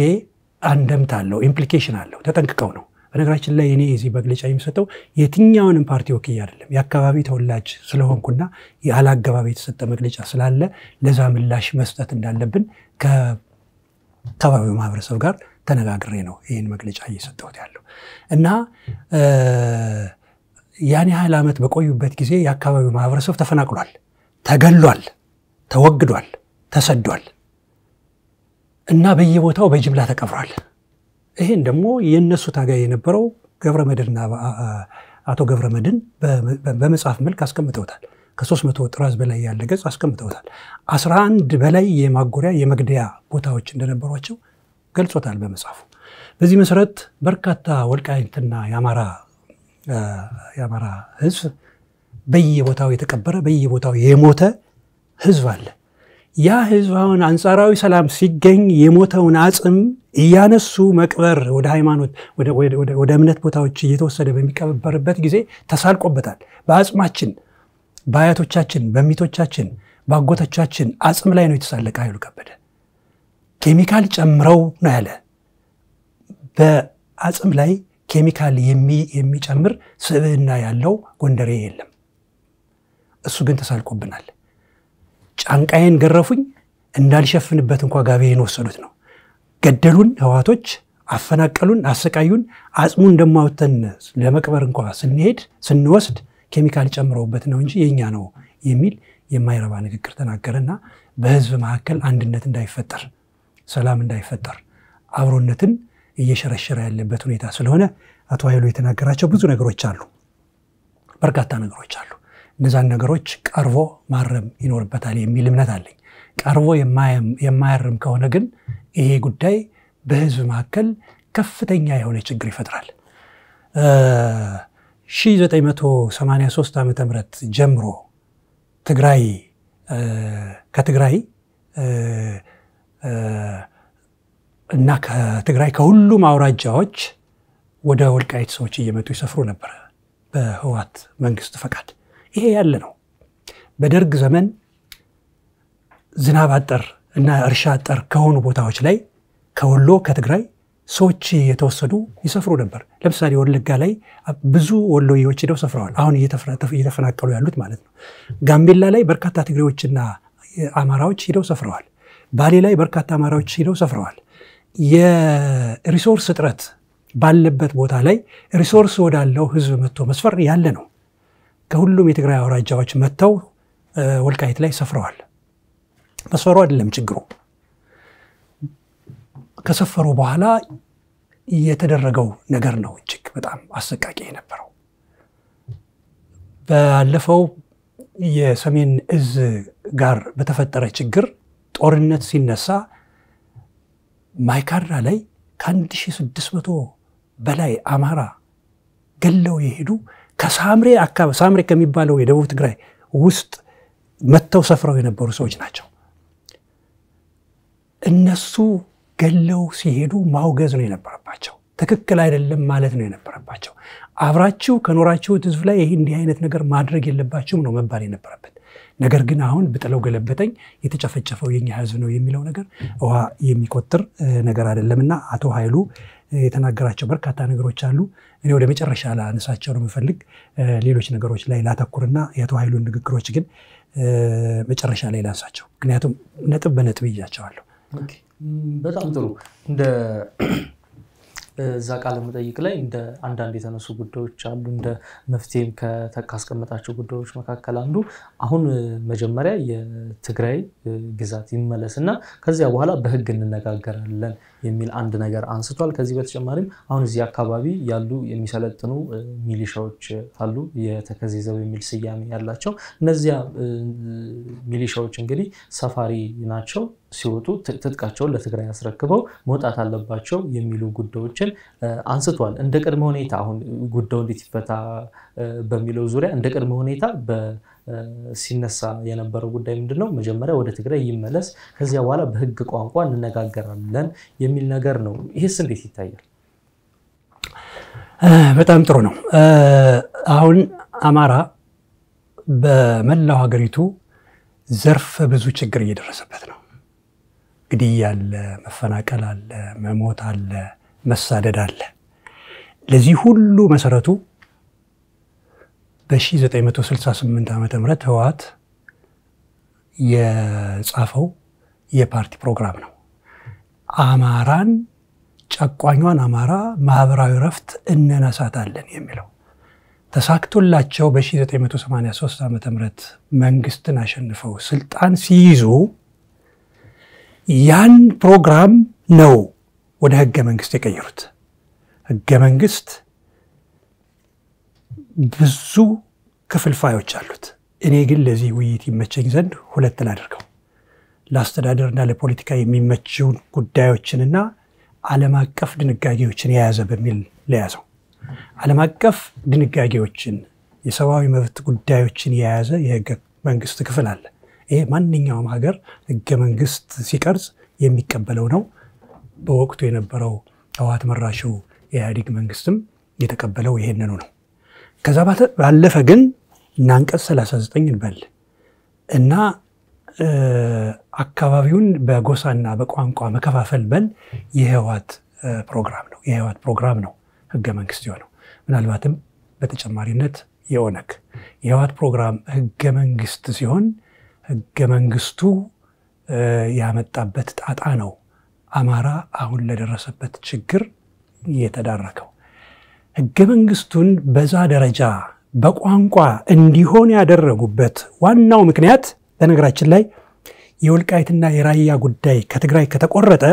አንደምታ አለው፣ ኢምፕሊኬሽን አለው። ተጠንቅቀው ነው። በነገራችን ላይ እኔ እዚህ መግለጫ የሚሰጠው የትኛውንም ፓርቲ ወክዬ አይደለም። የአካባቢ ተወላጅ ስለሆንኩና ያላገባብ የተሰጠ መግለጫ ስላለ ለዛ ምላሽ መስጠት እንዳለብን ከአካባቢው ማህበረሰብ ጋር ተነጋግሬ ነው ይህን መግለጫ እየሰጠሁት ያለው እና ያን ያህል ዓመት በቆዩበት ጊዜ የአካባቢው ማህበረሰብ ተፈናቅሏል፣ ተገሏል፣ ተወግዷል፣ ተሰዷል እና በየቦታው በጅምላ ተቀብሯል። ይሄን ደግሞ የነሱ ታጋይ የነበረው ገብረመድህንና አቶ ገብረመድህን በመጽሐፍ መልክ አስቀምጠውታል። ከ300 ጥራዝ በላይ ያለ ገጽ አስቀምጠውታል። 11 በላይ የማጎሪያ የመግደያ ቦታዎች እንደነበሯቸው ገልጾታል በመጽሐፉ። በዚህ መሰረት በርካታ ወልቃይትና የአማራ ህዝብ በየቦታው የተቀበረ በየቦታው የሞተ ህዝብ አለ። ያ ህዝብ አሁን አንጻራዊ ሰላም ሲገኝ የሞተውን አጽም እያነሱ መቅበር ወደ ሃይማኖት ወደ እምነት ቦታዎች እየተወሰደ በሚቀበርበት ጊዜ ተሳልቆበታል። በአጽማችን፣ በአያቶቻችን፣ በሚቶቻችን፣ ባጎቶቻችን አጽም ላይ ነው የተሳለቀ ኃይሉ ከበደ። ኬሚካል ጨምረው ነው ያለ። በአጽም ላይ ኬሚካል የሚጨምር ስብዕና ያለው ጎንደሬ የለም። እሱ ግን ተሳልቆብናል። ጫንቃዬን ገረፉኝ እንዳልሸፍንበት እንኳን ጋቤን ወሰዱት ነው። ገደሉን፣ ህዋቶች አፈናቀሉን፣ አሰቃዩን። አጽሙን እንደማውተን ለመቅበር እንኳን ስንወስድ ኬሚካል ጨምረውበት ነው እንጂ የኛ ነው የሚል የማይረባ ንግግር ተናገረና በህዝብ መካከል አንድነት እንዳይፈጠር፣ ሰላም እንዳይፈጠር፣ አብሮነትን እየሸረሸረ ያለበት ሁኔታ ስለሆነ አቶ ኃይሉ የተናገራቸው ብዙ ነገሮች አሉ፣ በርካታ ነገሮች አሉ። እነዛን ነገሮች ቀርቦ ማረም ይኖርበታል የሚል እምነት አለኝ። ቀርቦ የማያርም ከሆነ ግን ይሄ ጉዳይ በህዝብ መካከል ከፍተኛ የሆነ ችግር ይፈጥራል። 1983 ዓመተ ምህረት ጀምሮ ከትግራይ እና ከትግራይ ከሁሉም አውራጃዎች ወደ ወልቃይት ሰዎች እየመጡ ይሰፍሩ ነበር በህወሓት መንግስት ፈቃድ። ይሄ ያለ ነው። በደርግ ዘመን ዝናብ አጠር እና እርሻ አጠር ከሆኑ ቦታዎች ላይ ከወሎ ከትግራይ ሰዎች የተወሰዱ ይሰፍሩ ነበር። ለምሳሌ ወለጋ ላይ ብዙ ወሎዬዎች ሄደው ሰፍረዋል። አሁን እየተፈናቀሉ ያሉት ማለት ነው። ጋምቤላ ላይ በርካታ ትግሬዎችና አማራዎች ሄደው ሰፍረዋል። ባሌ ላይ በርካታ አማራዎች ሄደው ሰፍረዋል። የሪሶርስ እጥረት ባለበት ቦታ ላይ ሪሶርስ ወዳለው ህዝብ መጥቶ መስፈር ያለ ነው። ከሁሉም የትግራይ አውራጃዎች መጥተው ወልቃይት ላይ ሰፍረዋል። መስፈሩ አይደለም ችግሩ። ከሰፈሩ በኋላ የተደረገው ነገር ነው እጅግ በጣም አሰቃቂ የነበረው። ባለፈው የሰሜን እዝ ጋር በተፈጠረ ችግር ጦርነት ሲነሳ ማይካድራ ላይ ከ1600 በላይ አማራ ገለው የሄዱ ከሳምሬ አካባቢ ሳምሬ ከሚባለው የደቡብ ትግራይ ውስጥ መተው ሰፍረው የነበሩ ሰዎች ናቸው። እነሱ ገለው ሲሄዱ ማውገዝ ነው የነበረባቸው። ትክክል አይደለም ማለት ነው የነበረባቸው። አብራችሁ ከኖራችሁት ህዝብ ላይ ይሄ እንዲህ አይነት ነገር ማድረግ የለባችሁም ነው መባል የነበረበት። ነገር ግን አሁን ብጥለው ገለበጠኝ የተጨፈጨፈው የኛ ህዝብ ነው የሚለው ነገር ውሃ የሚቆጥር ነገር አይደለምና አቶ ኃይሉ የተናገራቸው በርካታ ነገሮች አሉ። እኔ ወደ መጨረሻ ላነሳቸው ነው የምፈልግ ሌሎች ነገሮች ላይ ላተኩርና የአቶ ኃይሉን ንግግሮች ግን መጨረሻ ላይ ላንሳቸው፣ ምክንያቱም ነጥብ በነጥብ ይያቸዋለሁ። በጣም ጥሩ። እንደ እዛ ቃለ መጠይቅ ላይ እንደ አንዳንድ የተነሱ ጉዳዮች አሉ እንደ መፍትሄም ካስቀመጣቸው ጉዳዮች መካከል አንዱ አሁን መጀመሪያ የትግራይ ግዛት ይመለስና ከዚያ በኋላ በህግ እንነጋገራለን የሚል አንድ ነገር አንስቷል ከዚህ በተጨማሪም አሁን እዚህ አካባቢ ያሉ የሚሰለጥኑ ሚሊሻዎች አሉ የተከዘዘው የሚል ስያሜ ያላቸው እነዚያ ሚሊሻዎች እንግዲህ ሰፋሪ ናቸው ሲወጡ ትጥቃቸውን ለትግራይ ያስረክበው መውጣት አለባቸው የሚሉ ጉዳዮችን አንስቷል እንደ ቅድመ ሁኔታ አሁን ጉዳዩ እንዴት ይፈታ በሚለው ዙሪያ እንደ ቅድመ ሁኔታ ሲነሳ የነበረው ጉዳይ ምንድነው መጀመሪያ ወደ ትግራይ ይመለስ ከዚያ በኋላ በህግ ቋንቋ እንነጋገራለን የሚል ነገር ነው ይሄስ እንዴት ይታያል በጣም ጥሩ ነው አሁን አማራ በመላው ሀገሪቱ ዘርፈ ብዙ ችግር እየደረሰበት ነው ግድያ አለ መፈናቀል አለ መሞት አለ መሳደድ አለ ለዚህ ሁሉ መሰረቱ በ1968 ዓመተ ምህረት ህወሓት የጻፈው የፓርቲ ፕሮግራም ነው አማራን ጨቋኟን አማራ ማህበራዊ ረፍት እንነሳታለን የሚለው ተሳክቶላቸው በ1983 ዓመተ ምህረት መንግስትን አሸንፈው ስልጣን ሲይዙ ያን ፕሮግራም ነው ወደ ህገ መንግስት የቀየሩት ህገ መንግስት ብዙ ክፍልፋዮች አሉት እኔ ግን ለዚህ ውይይት ይመቸኝ ዘንድ ሁለት ላድርገው ለአስተዳደርና ለፖለቲካ የሚመቹ ጉዳዮችንና ዓለም አቀፍ ድንጋጌዎችን የያዘ በሚል ለያዘው ዓለም አቀፍ ድንጋጌዎችን የሰብአዊ መብት ጉዳዮችን የያዘ የህገ መንግስት ክፍል አለ ይሄ ማንኛውም ሀገር ህገ መንግስት ሲቀርጽ የሚቀበለው ነው በወቅቱ የነበረው ህወሓት መራሹ የኢህአዴግ መንግስትም የተቀበለው ይሄንኑ ነው ከዛ ባለፈ ግን አንቀጽ 39 እንበል እና አካባቢውን በጎሳና በቋንቋ መከፋፈል በል የህወሓት ፕሮግራም ነው ህገ መንግስት የሆነው ምናልባትም በተጨማሪነት የህወሓት ፕሮግራም ህገ መንግስት ሲሆን ህገ መንግስቱ ያመጣበት ጣጣ ነው አማራ አሁን ለደረሰበት ችግር የተዳረከው ህገ መንግስቱን በዛ ደረጃ በቋንቋ እንዲሆን ያደረጉበት ዋናው ምክንያት በነገራችን ላይ የወልቃይትና የራያ ጉዳይ ከትግራይ ከተቆረጠ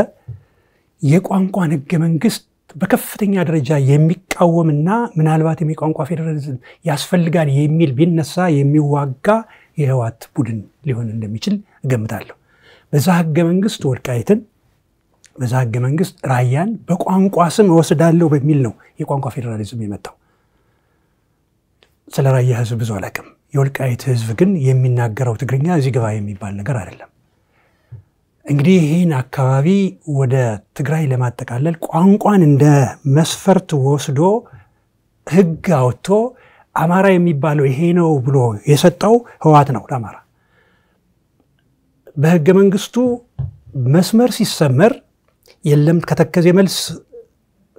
የቋንቋን ህገ መንግስት በከፍተኛ ደረጃ የሚቃወምና ምናልባት የቋንቋ ፌደራሊዝም ያስፈልጋል የሚል ቢነሳ የሚዋጋ የህወሓት ቡድን ሊሆን እንደሚችል እገምታለሁ በዛ ህገ መንግስት ወልቃይትን በዛ ህገ መንግስት ራያን በቋንቋ ስም ወስዳለው በሚል ነው የቋንቋ ፌደራሊዝም የመጣው ስለ ራያ ህዝብ ብዙ አላውቅም የወልቃይት ህዝብ ግን የሚናገረው ትግርኛ እዚህ ገባ የሚባል ነገር አይደለም እንግዲህ ይሄን አካባቢ ወደ ትግራይ ለማጠቃለል ቋንቋን እንደ መስፈርት ወስዶ ህግ አውጥቶ አማራ የሚባለው ይሄ ነው ብሎ የሰጠው ህወሓት ነው ለአማራ በህገ መንግስቱ መስመር ሲሰመር የለም ከተከዜ መልስ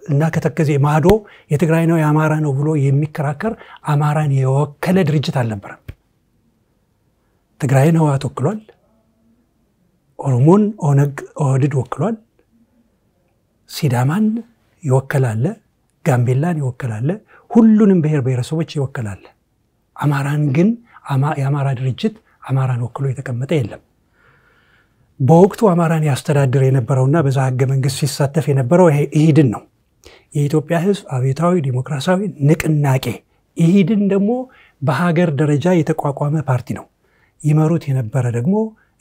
እና ከተከዜ ማዶ የትግራይ ነው የአማራ ነው ብሎ የሚከራከር አማራን የወከለ ድርጅት አልነበረም ትግራይን ህወሓት ወክሏል ኦሮሞን ኦህዴድ ወክሏል ሲዳማን ይወከላል ጋምቤላን ይወከላል ሁሉንም ብሔር ብሔረሰቦች ይወከላል አማራን ግን የአማራ ድርጅት አማራን ወክሎ የተቀመጠ የለም በወቅቱ አማራን ያስተዳድር የነበረውና በዛ ህገ መንግስት ሲሳተፍ የነበረው ኢህድን ነው የኢትዮጵያ ህዝብ አብዮታዊ ዲሞክራሲያዊ ንቅናቄ ኢህድን ደግሞ በሀገር ደረጃ የተቋቋመ ፓርቲ ነው ይመሩት የነበረ ደግሞ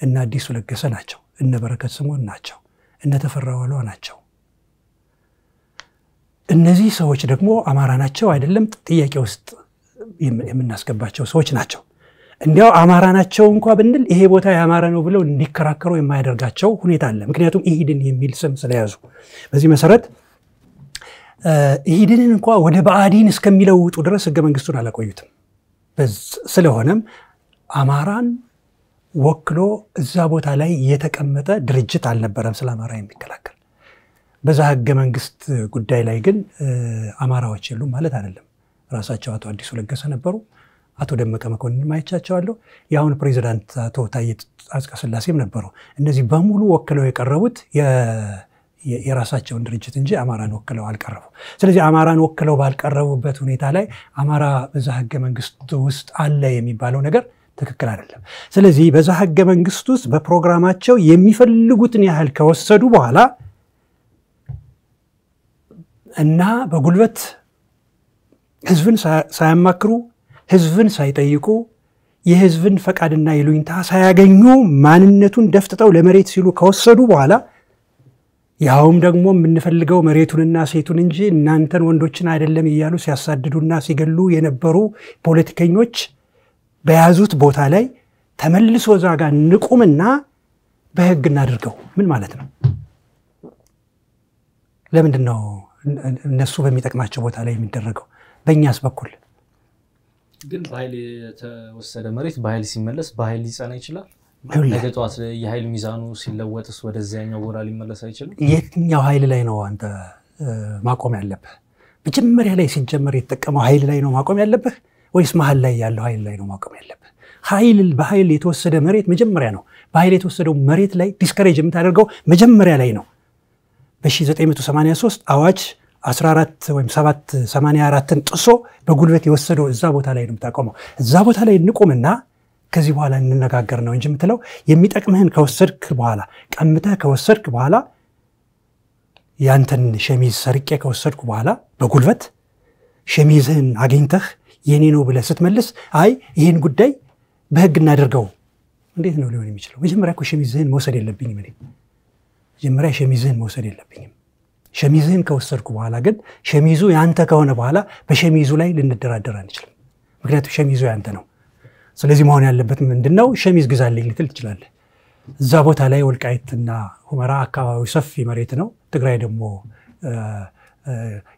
እና አዲሱ ለገሰ ናቸው እነ በረከት ስምኦን ናቸው እነ ተፈራ ዋልዋ ናቸው እነዚህ ሰዎች ደግሞ አማራ ናቸው አይደለም ጥያቄ ውስጥ የምናስገባቸው ሰዎች ናቸው እንዲያው አማራ ናቸው እንኳን ብንል ይሄ ቦታ የአማራ ነው ብለው እንዲከራከሩ የማያደርጋቸው ሁኔታ አለ ምክንያቱም ኢህድን የሚል ስም ስለያዙ በዚህ መሰረት ኢህድንን እንኳን ወደ ባዕዲን እስከሚለውጡ ድረስ ህገ መንግስቱን አላቆዩትም ስለሆነም አማራን ወክሎ እዛ ቦታ ላይ የተቀመጠ ድርጅት አልነበረም ስለ አማራ የሚከላከል በዛ ህገ መንግስት ጉዳይ ላይ ግን አማራዎች የሉም ማለት አይደለም ራሳቸው አቶ አዲሱ ለገሰ ነበሩ አቶ ደመቀ መኮንን ማይቻቸዋለሁ ያውን ፕሬዝዳንት አቶ ታዬ አጽቀሥላሴም ነበሩ እነዚህ በሙሉ ወክለው የቀረቡት የራሳቸውን ድርጅት እንጂ አማራን ወክለው አልቀረቡ። ስለዚህ አማራን ወክለው ባልቀረቡበት ሁኔታ ላይ አማራ በዛ ህገ መንግስት ውስጥ አለ የሚባለው ነገር ትክክል አይደለም። ስለዚህ በዛ ህገ መንግስት ውስጥ በፕሮግራማቸው የሚፈልጉትን ያህል ከወሰዱ በኋላ እና በጉልበት ህዝብን ሳያማክሩ ህዝብን ሳይጠይቁ የህዝብን ፈቃድና ይሉኝታ ሳያገኙ ማንነቱን ደፍጥጠው ለመሬት ሲሉ ከወሰዱ በኋላ ያውም ደግሞ የምንፈልገው መሬቱንና ሴቱን እንጂ እናንተን ወንዶችን አይደለም እያሉ ሲያሳድዱና ሲገሉ የነበሩ ፖለቲከኞች በያዙት ቦታ ላይ ተመልሶ ዛጋ ንቁምና በህግ እናድርገው ምን ማለት ነው? ለምንድነው እነሱ በሚጠቅማቸው ቦታ ላይ የሚደረገው? በእኛስ በኩል ግን በኃይል የተወሰደ መሬት በኃይል ሲመለስ በኃይል ሊጸና ይችላል። ነገ ጠዋት የኃይል ሚዛኑ ሲለወጥስ ወደዚያኛው ጎራ ሊመለስ አይችልም። የትኛው ኃይል ላይ ነው አንተ ማቆም ያለብህ? መጀመሪያ ላይ ሲጀመር የተጠቀመው ኃይል ላይ ነው ማቆም ያለብህ ወይስ መሃል ላይ ያለው ኃይል ላይ ነው ማቆም ያለብህ? በኃይል የተወሰደ መሬት መጀመሪያ ነው። በኃይል የተወሰደው መሬት ላይ ዲስከሬጅ የምታደርገው መጀመሪያ ላይ ነው። በ1983 አዋጅ 14 ወይም 784ን ጥሶ በጉልበት የወሰደው እዛ ቦታ ላይ ነው የምታቆመው። እዛ ቦታ ላይ እንቆምና ከዚህ በኋላ እንነጋገር ነው እንጂ የምትለው የሚጠቅምህን ከወሰድክ በኋላ ቀምተህ ከወሰድክ በኋላ ያንተን ሸሚዝ ሰርቄ ከወሰድኩ በኋላ በጉልበት ሸሚዝህን አግኝተህ የኔ ነው ብለህ ስትመልስ አይ ይሄን ጉዳይ በህግ እናደርገው እንዴት ነው ሊሆን የሚችለው? መጀመሪያ እኮ ሸሚዝህን መውሰድ የለብኝም እኔ መጀመሪያ ሸሚዝህን መውሰድ የለብኝም። ሸሚዝህን ከወሰድኩ በኋላ ግን ሸሚዙ ያንተ ከሆነ በኋላ በሸሚዙ ላይ ልንደራደር አንችልም። ምክንያቱም ሸሚዙ ያንተ ነው። ስለዚህ መሆን ያለበት ምንድነው? ሸሚዝ ግዛልኝ ልትል ትችላለህ። እዛ ቦታ ላይ ወልቃይትና ሁመራ አካባቢው ሰፊ መሬት ነው። ትግራይ ደግሞ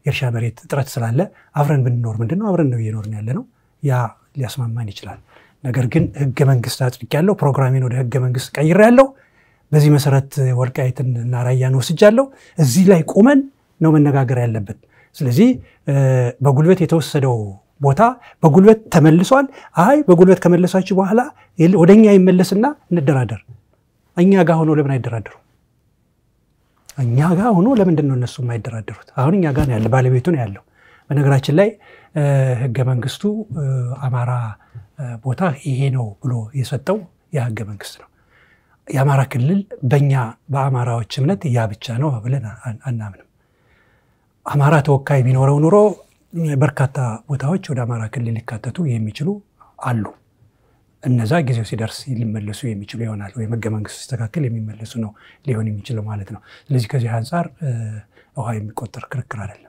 የእርሻ መሬት እጥረት ስላለ አብረን ብንኖር ምንድነው አብረን ነው እየኖርን ያለነው። ያ ሊያስማማን ይችላል። ነገር ግን ህገ መንግስት አጽድቄያለሁ፣ ፕሮግራሜን ወደ ህገ መንግስት ቀይሬያለሁ። በዚህ መሰረት ወልቃይትና ራያን ወስጃለሁ። እዚህ ላይ ቆመን ነው መነጋገር ያለበት። ስለዚህ በጉልበት የተወሰደው ቦታ በጉልበት ተመልሷል። አይ በጉልበት ከመለሳችሁ በኋላ ወደኛ ይመለስና እንደራደር። እኛ ጋር ሆኖ ለምን አይደራደሩ? እኛ ጋር ሆኖ ለምንድነው እነሱ የማይደራደሩት? አሁን እኛ ጋር ነው ያለ፣ ባለቤቱ ነው ያለው። በነገራችን ላይ ህገ መንግስቱ አማራ ቦታ ይሄ ነው ብሎ የሰጠው የህገ መንግስት ነው። የአማራ ክልል በእኛ በአማራዎች እምነት ያ ብቻ ነው ብለን አናምንም። አማራ ተወካይ ቢኖረው ኑሮ በርካታ ቦታዎች ወደ አማራ ክልል ሊካተቱ የሚችሉ አሉ። እነዛ ጊዜው ሲደርስ ሊመለሱ የሚችሉ ይሆናል፣ ወይ ህገ መንግስቱ ሲስተካከል የሚመለሱ ነው ሊሆን የሚችለው ማለት ነው። ስለዚህ ከዚህ አንፃር ውሃ የሚቆጠር ክርክር አይደለም።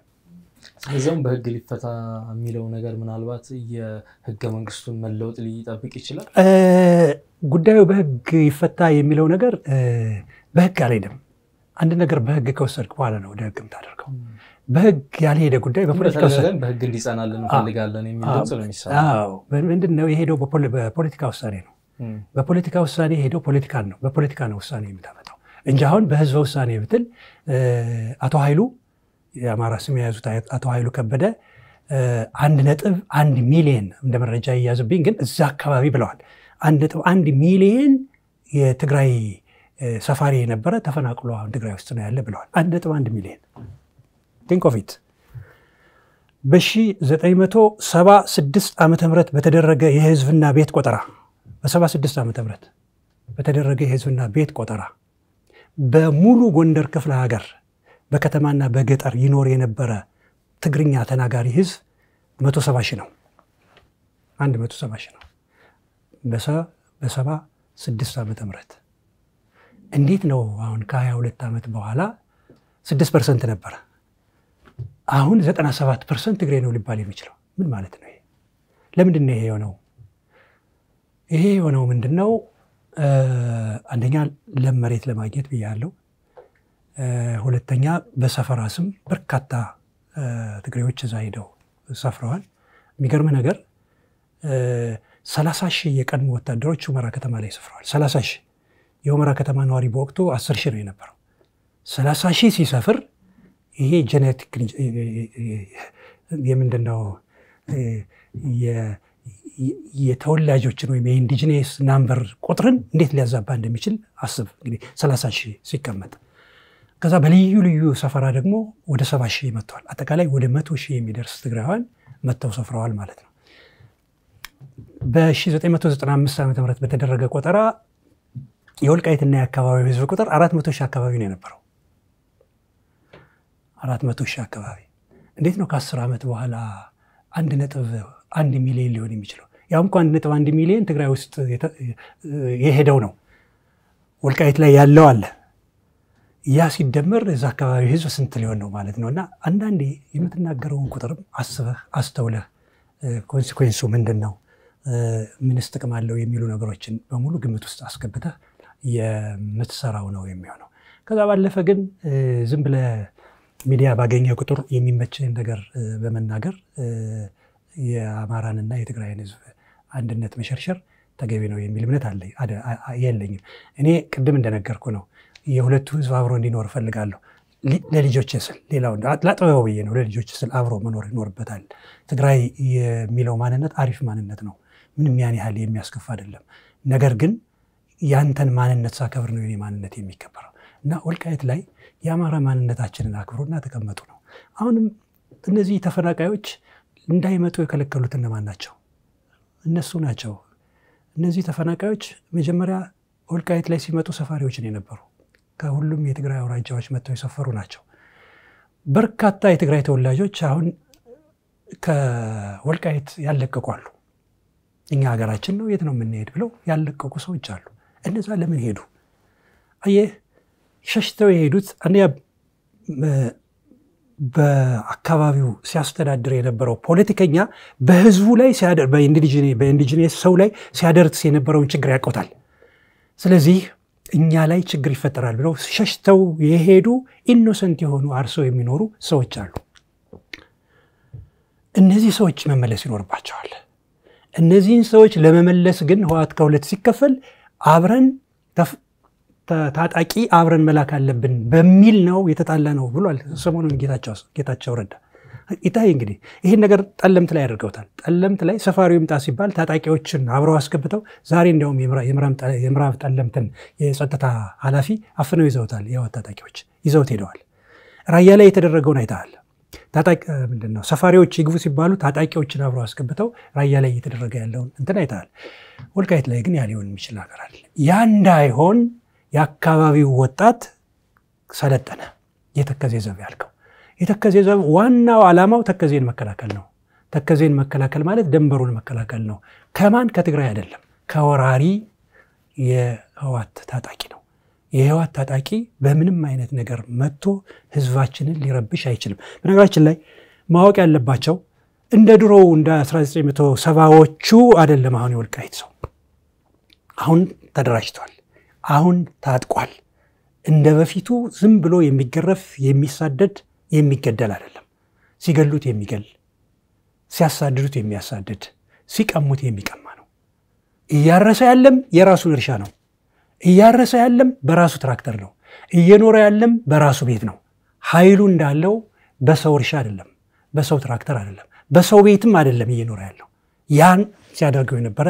ስለዚህም በህግ ሊፈታ የሚለው ነገር ምናልባት የህገ መንግስቱን መለወጥ ሊጠብቅ ይችላል። ጉዳዩ በህግ ይፈታ የሚለው ነገር በህግ አልሄደም። አንድ ነገር በህግ ከወሰድክ በኋላ ነው ወደ ህግ የምታደርገው። በህግ ያልሄደ ጉዳይ በፖለቲካ ውሳኔ በህግ እንዲጸናልን እንፈልጋለን የሚል ድምጽ ነው የሚሰማው። አዎ ምንድነው የሄደው? በፖለቲካ ውሳኔ ነው። በፖለቲካ ውሳኔ ሄደው ፖለቲካን ነው በፖለቲካ ነው ውሳኔ የምታመጣው እንጂ አሁን በህዝብ ውሳኔ ብትል አቶ ኃይሉ የአማራ ስም የያዙት አቶ ኃይሉ ከበደ 1.1 ሚሊዮን እንደ መረጃ ይያዝብኝ ግን እዛ አካባቢ ብለዋል 1.1 ሚሊዮን የትግራይ ሰፋሪ የነበረ ተፈናቅሎ አሁን ትግራይ ውስጥ ነው ያለ ብለዋል። 1.1 ሚሊዮን think of it። በ1976 ዓመተ ምህረት በተደረገ የህዝብና ቤት ቆጠራ በ76 ዓመተ ምህረት በተደረገ የህዝብና ቤት ቆጠራ በሙሉ ጎንደር ክፍለ ሀገር በከተማና በገጠር ይኖር የነበረ ትግርኛ ተናጋሪ ህዝብ 170 ሺህ ነው። 170 ሺህ ነው በ76 ዓመተ ምህረት። እንዴት ነው አሁን ከ22 ዓመት በኋላ 6% ነበረ፣ አሁን 97% ትግሬ ነው ሊባል የሚችለው? ምን ማለት ነው ይሄ? ለምንድን ነው ይሄ የሆነው? ይሄ የሆነው ምንድነው? አንደኛ ለም መሬት ለማግኘት ብያለሁ። ሁለተኛ በሰፈራ ስም በርካታ ትግሬዎች እዛ ሄደው ሰፍረዋል። የሚገርም ነገር 30 ሺህ የቀድሞ ወታደሮች ሁመራ ከተማ ላይ ሰፍረዋል። 30 ሺህ የሁመራ ከተማ ነዋሪ በወቅቱ 10 ሺህ ነው የነበረው። 30 ሺህ ሲሰፍር ይሄ ጄኔቲክ የምንድነው የተወላጆችን ወይም የኢንዲጂነስ ናምበር ቁጥርን እንዴት ሊያዛባ እንደሚችል አስብ። እንግዲህ 30 ሺህ ሲቀመጥ ከዛ በልዩ ልዩ ሰፈራ ደግሞ ወደ 70,000 መጥተዋል። አጠቃላይ ወደ 100,000 የሚደርስ ትግራዋን መጥተው ሰፍረዋል ማለት ነው። በ1995 ዓ.ም በተደረገ ቆጠራ የወልቃይትና የአካባቢው ህዝብ ቁጥር 400,000 አካባቢ ነው የነበረው። 400,000 አካባቢ እንዴት ነው ከ10 ዓመት በኋላ 1.1 ሚሊዮን ሊሆን የሚችለው? ያው እንኳን 1.1 ሚሊዮን ትግራይ ውስጥ የሄደው ነው። ወልቃይት ላይ ያለው አለ። ያ ሲደመር እዛ አካባቢ ህዝብ ስንት ሊሆን ነው ማለት ነውና አንዳንዴ የምትናገረውን ቁጥርም አስበህ አስተውለህ ኮንሲኩዌንሱ ምንድነው ምንስ ጥቅም አለው የሚሉ ነገሮችን በሙሉ ግምት ውስጥ አስገብተህ የምትሰራው ነው የሚሆነው። ከዛ ባለፈ ግን ዝም ብለህ ሚዲያ ባገኘው ቁጥር የሚመችህን ነገር በመናገር የአማራንና የትግራይን ህዝብ አንድነት መሸርሸር ተገቢ ነው የሚል እምነት የለኝም። እኔ ቅድም እንደነገርኩ ነው የሁለቱ ህዝብ አብሮ እንዲኖር ፈልጋለሁ። ለልጆች ስል ሌላው አጥበው ብዬ ነው ለልጆች ስል አብሮ መኖር ይኖርበታል። ትግራይ የሚለው ማንነት አሪፍ ማንነት ነው። ምንም ያን ያህል የሚያስከፋ አይደለም። ነገር ግን ያንተን ማንነት ሳከብር ነው የኔ ማንነት የሚከበረው እና ወልቃይት ላይ የአማራ ማንነታችንን አክብሮና ተቀመጡ ነው። አሁንም እነዚህ ተፈናቃዮች እንዳይመጡ የከለከሉት እነማን ናቸው? እነሱ ናቸው። እነዚህ ተፈናቃዮች መጀመሪያ ወልቃይት ላይ ሲመጡ ሰፋሪዎች የነበሩ ከሁሉም የትግራይ አውራጃዎች መጥተው የሰፈሩ ናቸው። በርካታ የትግራይ ተወላጆች አሁን ከወልቃይት ያለቀቁ አሉ። እኛ ሀገራችን ነው የት ነው የምንሄድ ብለው ያለቀቁ ሰዎች አሉ። እነዛ ለምን ሄዱ? አየህ ሸሽተው የሄዱት አንያ በአካባቢው ሲያስተዳድር የነበረው ፖለቲከኛ በህዝቡ ላይ ሲያደርግ በኢንዲጂነስ ሰው ላይ ሲያደርስ የነበረውን ችግር ያውቀውታል። ስለዚህ እኛ ላይ ችግር ይፈጠራል ብለው ሸሽተው የሄዱ ኢኖሰንት የሆኑ አርሰው የሚኖሩ ሰዎች አሉ። እነዚህ ሰዎች መመለስ ይኖርባቸዋል። እነዚህን ሰዎች ለመመለስ ግን ህወሓት ከሁለት ሲከፈል አብረን ታጣቂ አብረን መላክ አለብን በሚል ነው የተጣላ ነው ብሏል ሰሞኑን ጌታቸው ረዳ። ይታይ እንግዲህ ይሄን ነገር ጠለምት ላይ ያደርገውታል። ጠለምት ላይ ሰፋሪው ይምጣ ሲባል ታጣቂዎችን አብረው አስገብተው ዛሬ እንደውም የምዕራብ ጠለምትን የጸጥታ ኃላፊ አፍነው ይዘውታል። የህወሓት ታጣቂዎች ይዘውት ሄደዋል። ራያ ላይ የተደረገውን አይተሃል። ታጣቂ ምንድነው ሰፋሪዎች ይግቡ ሲባሉ ታጣቂዎችን አብረው አስገብተው ራያ ላይ የተደረገ ያለውን እንትን አይተሃል። ወልቃይት ላይ ግን ያሊውን የሚችል ነገር አለ። ያ እንዳይሆን የአካባቢው ወጣት ሰለጠነ። የተከዜ ዘብ ያልከው የተከዜ ዘብ ዋናው ዓላማው ተከዜን መከላከል ነው። ተከዜን መከላከል ማለት ደንበሩን መከላከል ነው። ከማን? ከትግራይ አይደለም፣ ከወራሪ የህወሓት ታጣቂ ነው። የህወሓት ታጣቂ በምንም አይነት ነገር መጥቶ ህዝባችንን ሊረብሽ አይችልም። በነገራችን ላይ ማወቅ ያለባቸው እንደ ድሮው እንደ 1970ዎቹ አይደለም። አሁን የወልቃይት ሰው አሁን ተደራጅቷል። አሁን ታጥቋል። እንደ በፊቱ ዝም ብሎ የሚገረፍ የሚሳደድ የሚገደል አይደለም። ሲገሉት የሚገል ሲያሳድዱት የሚያሳድድ ሲቀሙት የሚቀማ ነው። እያረሰ ያለም የራሱን እርሻ ነው። እያረሰ ያለም በራሱ ትራክተር ነው። እየኖረ ያለም በራሱ ቤት ነው። ኃይሉ እንዳለው በሰው እርሻ አይደለም፣ በሰው ትራክተር አይደለም፣ በሰው ቤትም አይደለም እየኖረ ያለው። ያን ሲያደርገው የነበረ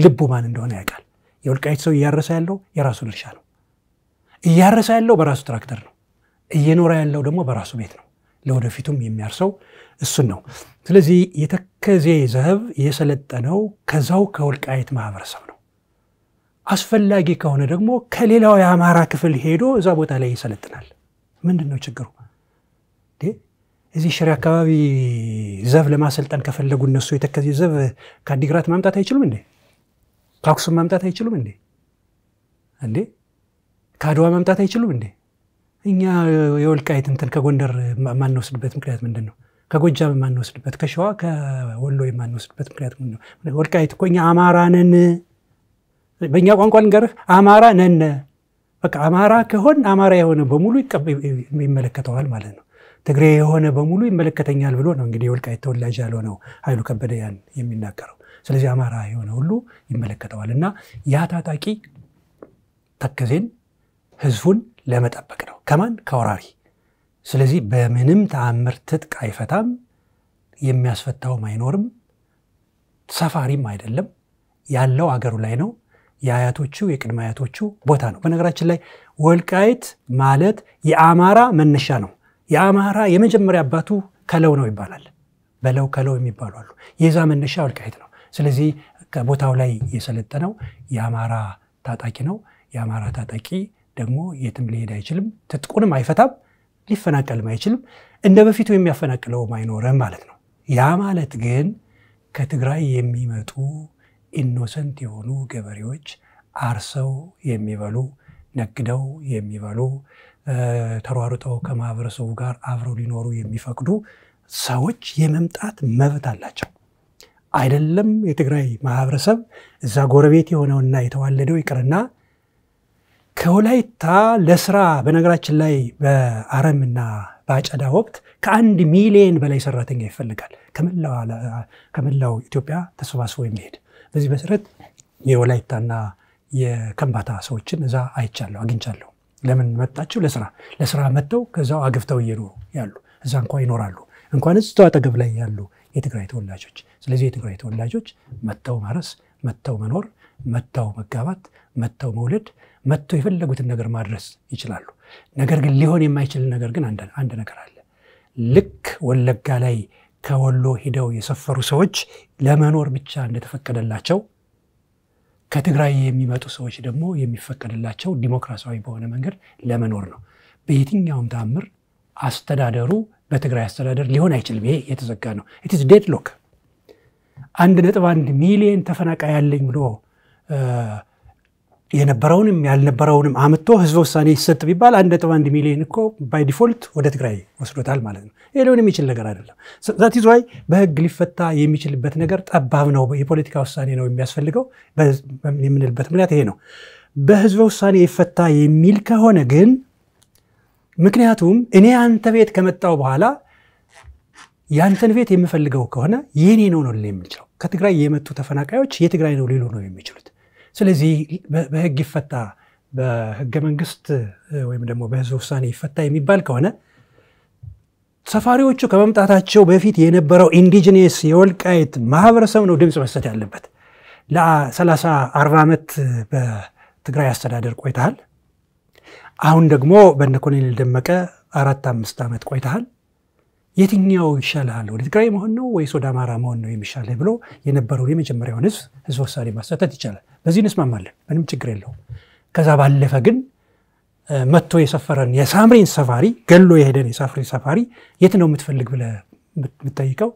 ልቡ ማን እንደሆነ ያውቃል። የወልቃይት ሰው እያረሰ ያለው የራሱን እርሻ ነው። እያረሰ ያለው በራሱ ትራክተር ነው። እየኖረ ያለው ደግሞ በራሱ ቤት ነው። ለወደፊቱም የሚያርሰው እሱን ነው። ስለዚህ የተከዜ ዘብ የሰለጠነው ከዛው ከወልቃይት ማህበረሰብ ነው። አስፈላጊ ከሆነ ደግሞ ከሌላው የአማራ ክፍል ሄዶ እዛ ቦታ ላይ ይሰለጥናል። ምንድነው ችግሩ? እዚህ ሽሬ አካባቢ ዘብ ለማሰልጠን ከፈለጉ እነሱ የተከዜ ዘብ ከአዲግራት ማምጣት አይችሉም እንዴ? ከአክሱም ማምጣት አይችሉም እንዴ? ከአድዋ ማምጣት አይችሉም እንዴ? እኛ የወልቃይት እንትን ከጎንደር ማንወስድበት ምክንያት ምንድነው? ከጎጃም ማንወስድበት፣ ከሸዋ ከወሎ ማንወስድበት ምክንያት ምንድነው? ወልቃይት እኮ እኛ አማራ ነን። በእኛ ቋንቋ ልንገርህ አማራ ነን። በቃ አማራ ከሆን አማራ የሆነ በሙሉ ይመለከተዋል ማለት ነው። ትግሬ የሆነ በሙሉ ይመለከተኛል ብሎ ነው እንግዲህ የወልቃይት ተወላጅ ያልሆነው ኃይሉ ከበደ ያን የሚናገረው። ስለዚህ አማራ የሆነ ሁሉ ይመለከተዋልና ያ ታጣቂ ተከዜን ህዝቡን ለመጠበቅ ነው። ከማን? ከወራሪ። ስለዚህ በምንም ተአምር ትጥቅ አይፈታም፣ የሚያስፈታውም አይኖርም፣ ሰፋሪም አይደለም። ያለው አገሩ ላይ ነው። የአያቶቹ የቅድመ አያቶቹ ቦታ ነው። በነገራችን ላይ ወልቃይት ማለት የአማራ መነሻ ነው። የአማራ የመጀመሪያ አባቱ ከለው ነው ይባላል። በለው ከለው የሚባሉ አሉ። የዛ መነሻ ወልቃይት ነው። ስለዚህ ከቦታው ላይ የሰለጠነው የአማራ ታጣቂ ነው። የአማራ ታጣቂ ደግሞ የትም ሊሄድ አይችልም፣ ትጥቁንም አይፈታም፣ ሊፈናቀልም አይችልም። እንደ በፊቱ የሚያፈናቅለው አይኖርም ማለት ነው። ያ ማለት ግን ከትግራይ የሚመጡ ኢኖሰንት የሆኑ ገበሬዎች አርሰው የሚበሉ ነግደው የሚበሉ ተሯሩጠው ከማህበረሰቡ ጋር አብረው ሊኖሩ የሚፈቅዱ ሰዎች የመምጣት መብት አላቸው። አይደለም የትግራይ ማህበረሰብ እዛ ጎረቤት የሆነውና የተዋለደው ይቅርና ከወላይታ ለስራ በነገራችን ላይ በአረምና በአጨዳ ወቅት ከ1 ሚሊዮን በላይ ሰራተኛ ይፈልጋል ከመላው ኢትዮጵያ ተሰባስቦ የሚሄድ። በዚህ መሰረት የወላይታና የከምባታ ሰዎችን እዛ አይቻለሁ አግኝቻለሁ። ለምን መጣችሁ? ለስራ መጥተው ከዛው አግፍተው እየኖሩ ያሉ እዛ እንኳን ይኖራሉ። እንኳንስ ተዋጠገብ ላይ ያሉ የትግራይ ተወላጆች። ስለዚህ የትግራይ ተወላጆች መጥተው ማረስ፣ መጥተው መኖር፣ መጥተው መጋባት፣ መጥተው መውለድ፣ መጥተው የፈለጉትን ነገር ማድረስ ይችላሉ። ነገር ግን ሊሆን የማይችል ነገር ግን አንድ ነገር አለ። ልክ ወለጋ ላይ ከወሎ ሄደው የሰፈሩ ሰዎች ለመኖር ብቻ እንደተፈቀደላቸው ከትግራይ የሚመጡ ሰዎች ደግሞ የሚፈቀድላቸው ዲሞክራሲያዊ በሆነ መንገድ ለመኖር ነው። በየትኛውም ተአምር አስተዳደሩ በትግራይ አስተዳደር ሊሆን አይችልም። ይሄ የተዘጋ ነው። it is deadlock 1.1 ሚሊዮን ተፈናቃይ ያለኝ ብሎ የነበረውንም ያልነበረውንም አምጥቶ ህዝብ ውሳኔ ይሰጥ ቢባል 1.1 ሚሊዮን እኮ ባይ ዲፎልት ወደ ትግራይ ወስዶታል ማለት ነው። ይሄ ሊሆን የሚችል ነገር አይደለም። that is why በህግ ሊፈታ የሚችልበት ነገር ጠባብ ነው። የፖለቲካ ውሳኔ ነው የሚያስፈልገው የምንልበት ምክንያት ይሄ ነው። በህዝብ ውሳኔ ይፈታ የሚል ከሆነ ግን ምክንያቱም እኔ አንተ ቤት ከመጣው በኋላ ያንተን ቤት የምፈልገው ከሆነ የኔ ነው የሚልለው። ከትግራይ የመጡ ተፈናቃዮች የትግራይ ነው ሊሉ ነው የሚችሉት። ስለዚህ በህግ ይፈታ በህገ መንግስት ወይም ደግሞ በህዝብ ውሳኔ ይፈታ የሚባል ከሆነ ሰፋሪዎቹ ከመምጣታቸው በፊት የነበረው ኢንዲጂነስ የወልቃይት ማህበረሰብ ነው ድምጽ መስጠት ያለበት። ለ30-40 ዓመት በትግራይ አስተዳደር ቆይተሃል። አሁን ደግሞ በእነ ኮሎኔል ደመቀ 4-5 ዓመት ቆይተሃል። የትኛው ይሻላል? ወደ ትግራይ መሆን ነው ወይስ ወደ አማራ መሆን ነው የሚሻለው ብሎ የነበረውን የመጀመሪያውን ህዝብ ውሳኔ ማሰጠት ይቻላል። በዚህ እንስማማለን፣ ምንም ችግር የለውም። ከዛ ባለፈ ግን መጥቶ የሰፈረን የሳምሪን ሰፋሪ ገሎ የሄደን የሳፍሪ ሰፋሪ የት ነው የምትፈልግ ብለህ የምትጠይቀው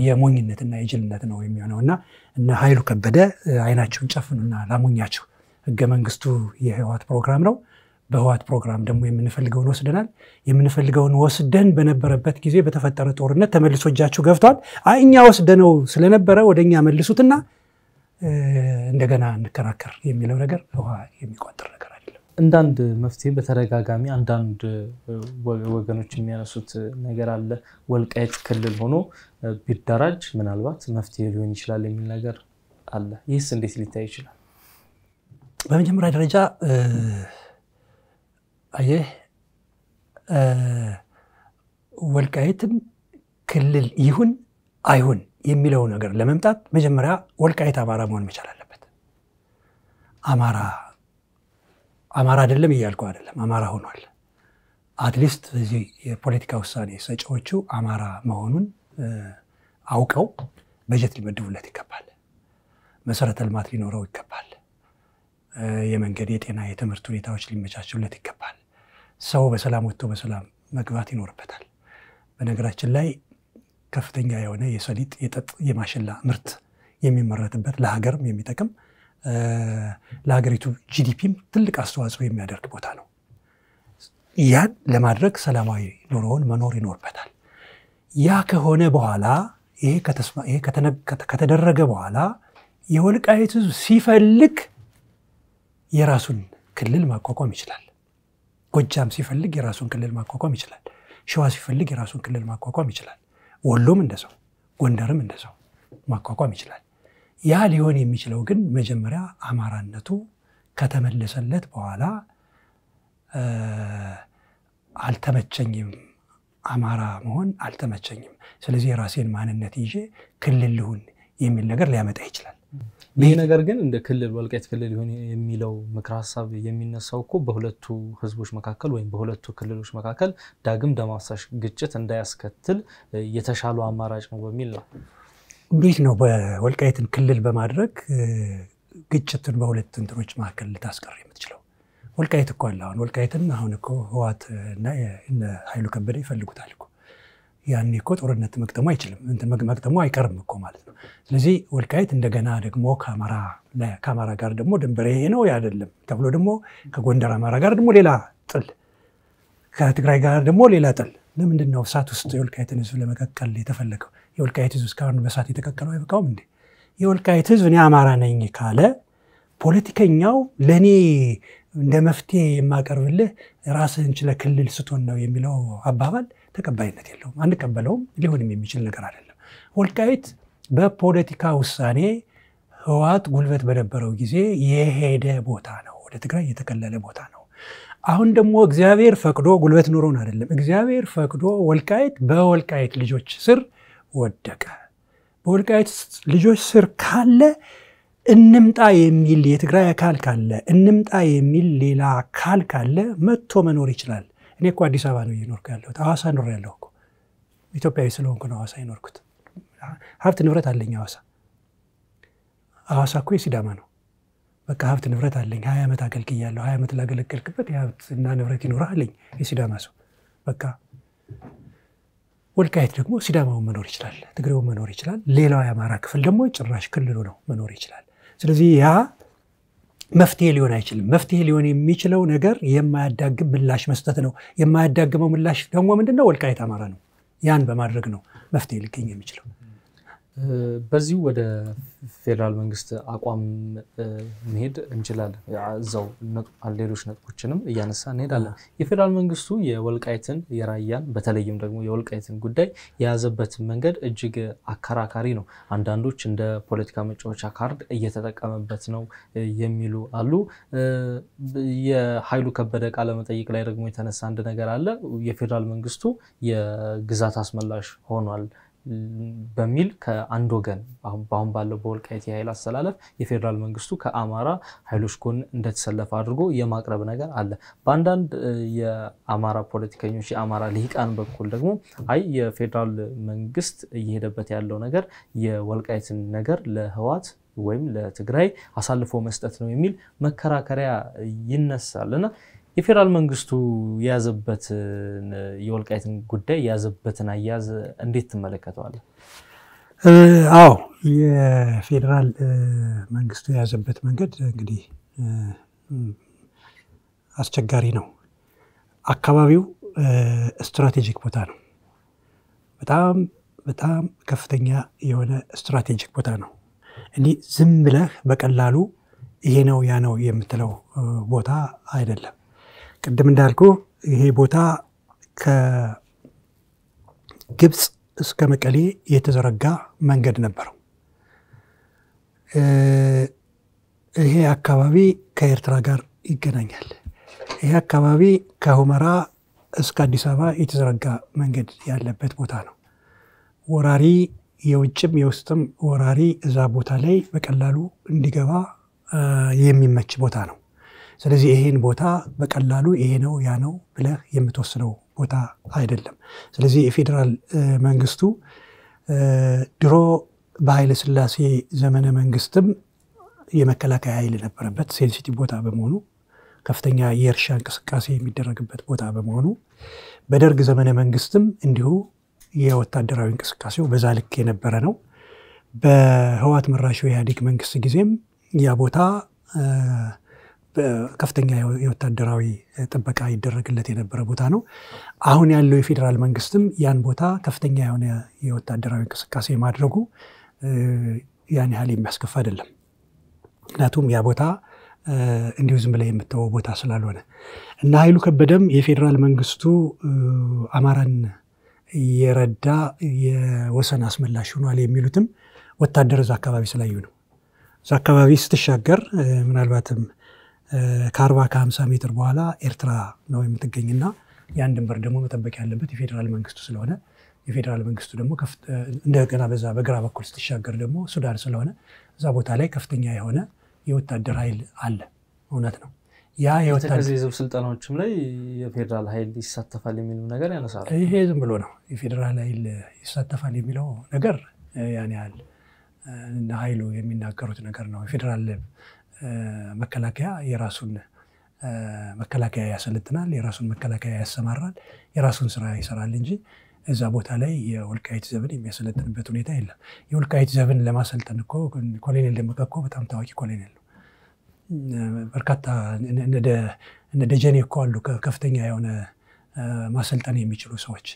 የሞኝነትና የጅልነት ነው የሚሆነውና እነ ኃይሉ ከበደ አይናቸውን ጨፍኑና ላሞኛቸው። ህገ መንግስቱ የህወሓት ፕሮግራም ነው። በህወሓት ፕሮግራም ደግሞ የምንፈልገውን ወስደናል። የምንፈልገውን ወስደን በነበረበት ጊዜ በተፈጠረ ጦርነት ተመልሶ እጃችሁ ገብቷል። እኛ ወስደነው ስለነበረ ወደኛ መልሱትና እንደገና እንከራከር የሚለው ነገር ውሃ የሚቆጥር ነገር አይደለም። እንዳንድ መፍትሄ በተደጋጋሚ አንዳንድ ወገኖች የሚያነሱት ነገር አለ። ወልቃይት ክልል ሆኖ ቢደራጅ ምናልባት መፍትሄ ሊሆን ይችላል የሚል ነገር አለ። ይህስ እንዴት ሊታይ ይችላል? በመጀመሪያ ደረጃ አየህ ወልቃይትን ክልል ይሁን አይሁን የሚለው ነገር ለመምጣት መጀመሪያ ወልቃይት አማራ መሆን መቻል አለበት። አማራ አይደለም እያልኩ አይደለም፣ አማራ ሆኗል። አትሊስት እዚህ የፖለቲካ ውሳኔ ሰጪዎቹ አማራ መሆኑን አውቀው በጀት ሊመድቡለት ይገባል። መሰረተ ልማት ሊኖረው ይገባል። የመንገድ የጤና የትምህርት ሁኔታዎች ሊመቻቹለት ይገባል። ሰው በሰላም ወጥቶ በሰላም መግባት ይኖርበታል። በነገራችን ላይ ከፍተኛ የሆነ የሰሊጥ የጠጥ የማሽላ ምርት የሚመረትበት ለሀገርም የሚጠቅም ለሀገሪቱ ጂዲፒም ትልቅ አስተዋጽኦ የሚያደርግ ቦታ ነው። ያን ለማድረግ ሰላማዊ ኑሮውን መኖር ይኖርበታል። ያ ከሆነ በኋላ ይሄ ከተደረገ በኋላ የወልቃይት ህዝብ ሲፈልግ የራሱን ክልል ማቋቋም ይችላል። ጎጃም ሲፈልግ የራሱን ክልል ማቋቋም ይችላል። ሸዋ ሲፈልግ የራሱን ክልል ማቋቋም ይችላል። ወሎም እንደዛው፣ ጎንደርም እንደዛው ማቋቋም ይችላል። ያ ሊሆን የሚችለው ግን መጀመሪያ አማራነቱ ከተመለሰለት በኋላ አልተመቸኝም፣ አማራ መሆን አልተመቸኝም፣ ስለዚህ የራሴን ማንነት ይዤ ክልል ልሁን የሚል ነገር ሊያመጣ ይችላል። ይሄ ነገር ግን እንደ ክልል ወልቃይት ክልል ይሁን የሚለው ምክር ሐሳብ የሚነሳው እኮ በሁለቱ ህዝቦች መካከል ወይም በሁለቱ ክልሎች መካከል ዳግም ደም አፋሳሽ ግጭት እንዳያስከትል የተሻለ አማራጭ ነው በሚል ነው። እንዴት ነው በወልቃይትን ክልል በማድረግ ግጭትን በሁለት እንትኖች መካከል ልታስቀር የምትችለው? ወልቃይት እኮ አለ። አሁን ወልቃይትን አሁን እኮ ህወሓት እና ኃይሉ ከበደ ይፈልጉታል እኮ። ያኔ እኮ ጦርነት መቅጠሙ አይችልም፣ እንትን መቅጠሙ አይቀርም እኮ ማለት ነው። ስለዚህ ወልቃይት እንደገና ደግሞ ከአማራ ጋር ደግሞ ድንበር ይሄ ነው አይደለም ተብሎ ደግሞ ከጎንደር አማራ ጋር ደግሞ ሌላ ጥል፣ ከትግራይ ጋር ደግሞ ሌላ ጥል። ለምንድን ነው እሳት ውስጥ የወልቃይትን ህዝብ ለመቀቀል የተፈለገው? የወልቃይት ህዝብ እስካሁን በእሳት የተቀቀለው አይበቃውም እንዴ? የወልቃይት ህዝብ እኔ አማራ ነኝ ካለ ፖለቲከኛው ለኔ እንደ መፍትሄ የማቀርብልህ ራስህን ችለህ ክልል ስትሆን ነው የሚለው አባባል ተቀባይነት የለውም፣ አንቀበለውም፣ ሊሆንም የሚችል ነገር አይደለም። ወልቃይት በፖለቲካ ውሳኔ ህወሓት ጉልበት በነበረው ጊዜ የሄደ ቦታ ነው፣ ወደ ትግራይ የተከለለ ቦታ ነው። አሁን ደግሞ እግዚአብሔር ፈቅዶ ጉልበት ኖሮን አይደለም፣ እግዚአብሔር ፈቅዶ ወልቃይት በወልቃይት ልጆች ስር ወደቀ። በወልቃይት ልጆች ስር ካለ እንምጣ የሚል የትግራይ አካል ካለ እንምጣ የሚል ሌላ አካል ካለ መጥቶ መኖር ይችላል። እኔ እኮ አዲስ አበባ ነው እየኖርኩ ያለሁት፣ ሐዋሳ ኖር ያለሁ እኮ ኢትዮጵያዊ ስለሆንኩ ነው ሐዋሳ የኖርኩት። ሀብት ንብረት አለኝ ሐዋሳ። ሐዋሳ እኮ የሲዳማ ነው። በቃ ሀብት ንብረት አለኝ፣ 20 ዓመት አገልግያለሁ። 20 ዓመት ላገለገልክበት የሀብት እና ንብረት ይኖርህ አለኝ የሲዳማ ሰው። በቃ ወልቃይት ደግሞ ሲዳማው መኖር ይችላል፣ ትግሬው መኖር ይችላል፣ ሌላው የአማራ ክፍል ደግሞ ጭራሽ ክልሉ ነው መኖር ይችላል። ስለዚህ ያ መፍትሄ ሊሆን አይችልም። መፍትሄ ሊሆን የሚችለው ነገር የማያዳግም ምላሽ መስጠት ነው። የማያዳግመው ምላሽ ደግሞ ምንድነው? ወልቃይት አማራ ነው። ያን በማድረግ ነው መፍትሄ ሊገኝ የሚችለው። በዚህ ወደ ፌደራል መንግስት አቋም መሄድ እንችላለን። እዛው ሌሎች ነጥቦችንም እያነሳ እንሄዳለን። የፌደራል መንግስቱ የወልቃይትን የራያን በተለይም ደግሞ የወልቃይትን ጉዳይ የያዘበት መንገድ እጅግ አከራካሪ ነው። አንዳንዶች እንደ ፖለቲካ መጫወቻ ካርድ እየተጠቀመበት ነው የሚሉ አሉ። የኃይሉ ከበደ ቃለ መጠይቅ ላይ ደግሞ የተነሳ አንድ ነገር አለ። የፌደራል መንግስቱ የግዛት አስመላሽ ሆኗል በሚል ከአንድ ወገን አሁን ባለው በወልቃይት የኃይል አሰላለፍ የፌደራል መንግስቱ ከአማራ ኃይሎች ጎን እንደተሰለፈ አድርጎ የማቅረብ ነገር አለ። በአንዳንድ የአማራ ፖለቲከኞች የአማራ ልሂቃን በኩል ደግሞ አይ የፌደራል መንግስት እየሄደበት ያለው ነገር የወልቃይትን ነገር ለህወሓት ወይም ለትግራይ አሳልፎ መስጠት ነው የሚል መከራከሪያ ይነሳልና የፌደራል መንግስቱ የያዘበት የወልቃይትን ጉዳይ የያዘበትን አያያዝ እንዴት ትመለከተዋለህ? አዎ የፌደራል መንግስቱ የያዘበት መንገድ እንግዲህ አስቸጋሪ ነው። አካባቢው ስትራቴጂክ ቦታ ነው። በጣም ከፍተኛ የሆነ ስትራቴጂክ ቦታ ነው። እንዲህ ዝም ብለህ በቀላሉ ይሄ ነው ያ ነው የምትለው ቦታ አይደለም። ቅድም እንዳልኩ ይሄ ቦታ ከግብጽ እስከ መቀሌ የተዘረጋ መንገድ ነበረው። ይሄ አካባቢ ከኤርትራ ጋር ይገናኛል። ይሄ አካባቢ ከሁመራ እስከ አዲስ አበባ የተዘረጋ መንገድ ያለበት ቦታ ነው። ወራሪ የውጭም የውስጥም ወራሪ እዛ ቦታ ላይ በቀላሉ እንዲገባ የሚመች ቦታ ነው። ስለዚህ ይሄን ቦታ በቀላሉ ይሄ ነው ያ ነው ብለህ የምትወስነው ቦታ አይደለም። ስለዚህ የፌደራል መንግስቱ ድሮ በኃይለ ሥላሴ ዘመነ መንግስትም የመከላከያ ኃይል ነበረበት ሴንሲቲቭ ቦታ በመሆኑ ከፍተኛ የእርሻ እንቅስቃሴ የሚደረግበት ቦታ በመሆኑ በደርግ ዘመነ መንግስትም እንዲሁ የወታደራዊ እንቅስቃሴው በዛ ልክ የነበረ ነው። በህወሓት መራሹ የኢህአዴግ መንግስት ጊዜም ያ ቦታ ከፍተኛ የወታደራዊ ጥበቃ ይደረግለት የነበረ ቦታ ነው። አሁን ያለው የፌደራል መንግስትም ያን ቦታ ከፍተኛ የሆነ የወታደራዊ እንቅስቃሴ ማድረጉ ያን ያህል የሚያስከፋ አይደለም። ምክንያቱም ያ ቦታ እንዲሁ ዝም ብለህ የምትተወው ቦታ ስላልሆነ እና ኃይሉ ከበደም የፌደራል መንግስቱ አማራን የረዳ የወሰን አስመላሽ ሆኗል የሚሉትም ወታደር እዛ አካባቢ ስላዩ ነው። እዛ አካባቢ ስትሻገር ምናልባትም ከ40 ከ50 ሜትር በኋላ ኤርትራ ነው የምትገኝና ያን ድንበር ደግሞ መጠበቅ ያለበት የፌደራል መንግስቱ ስለሆነ የፌዴራል መንግስቱ ደግሞ እንደገና በዛ በግራ በኩል ስትሻገር ደግሞ ሱዳን ስለሆነ እዛ ቦታ ላይ ከፍተኛ የሆነ የወታደር ኃይል አለ። እውነት ነው። ያ የተከዘዘው ስልጣኖችም ላይ የፌዴራል ኃይል ይሳተፋል የሚሉ ነገር ያነሳሉ። ይሄ ዝም ብሎ ነው የፌዴራል ኃይል ይሳተፋል የሚለው ነገር ያን ያህል እና ኃይሉ የሚናገሩት ነገር ነው። የፌዴራል መከላከያ የራሱን መከላከያ ያሰለጥናል፣ የራሱን መከላከያ ያሰማራል፣ የራሱን ስራ ይሰራል እንጂ እዛ ቦታ ላይ የወልቃይት ዘብን የሚያሰለጥንበት ሁኔታ የለም። የወልቃይት ዘብን ለማሰልጠን እኮ ኮሎኔል ደመቀ እኮ በጣም ታዋቂ ኮሎኔል ነው። በርካታ እነ ደጀኔ እኮ አሉ ከፍተኛ የሆነ ማሰልጠን የሚችሉ ሰዎች።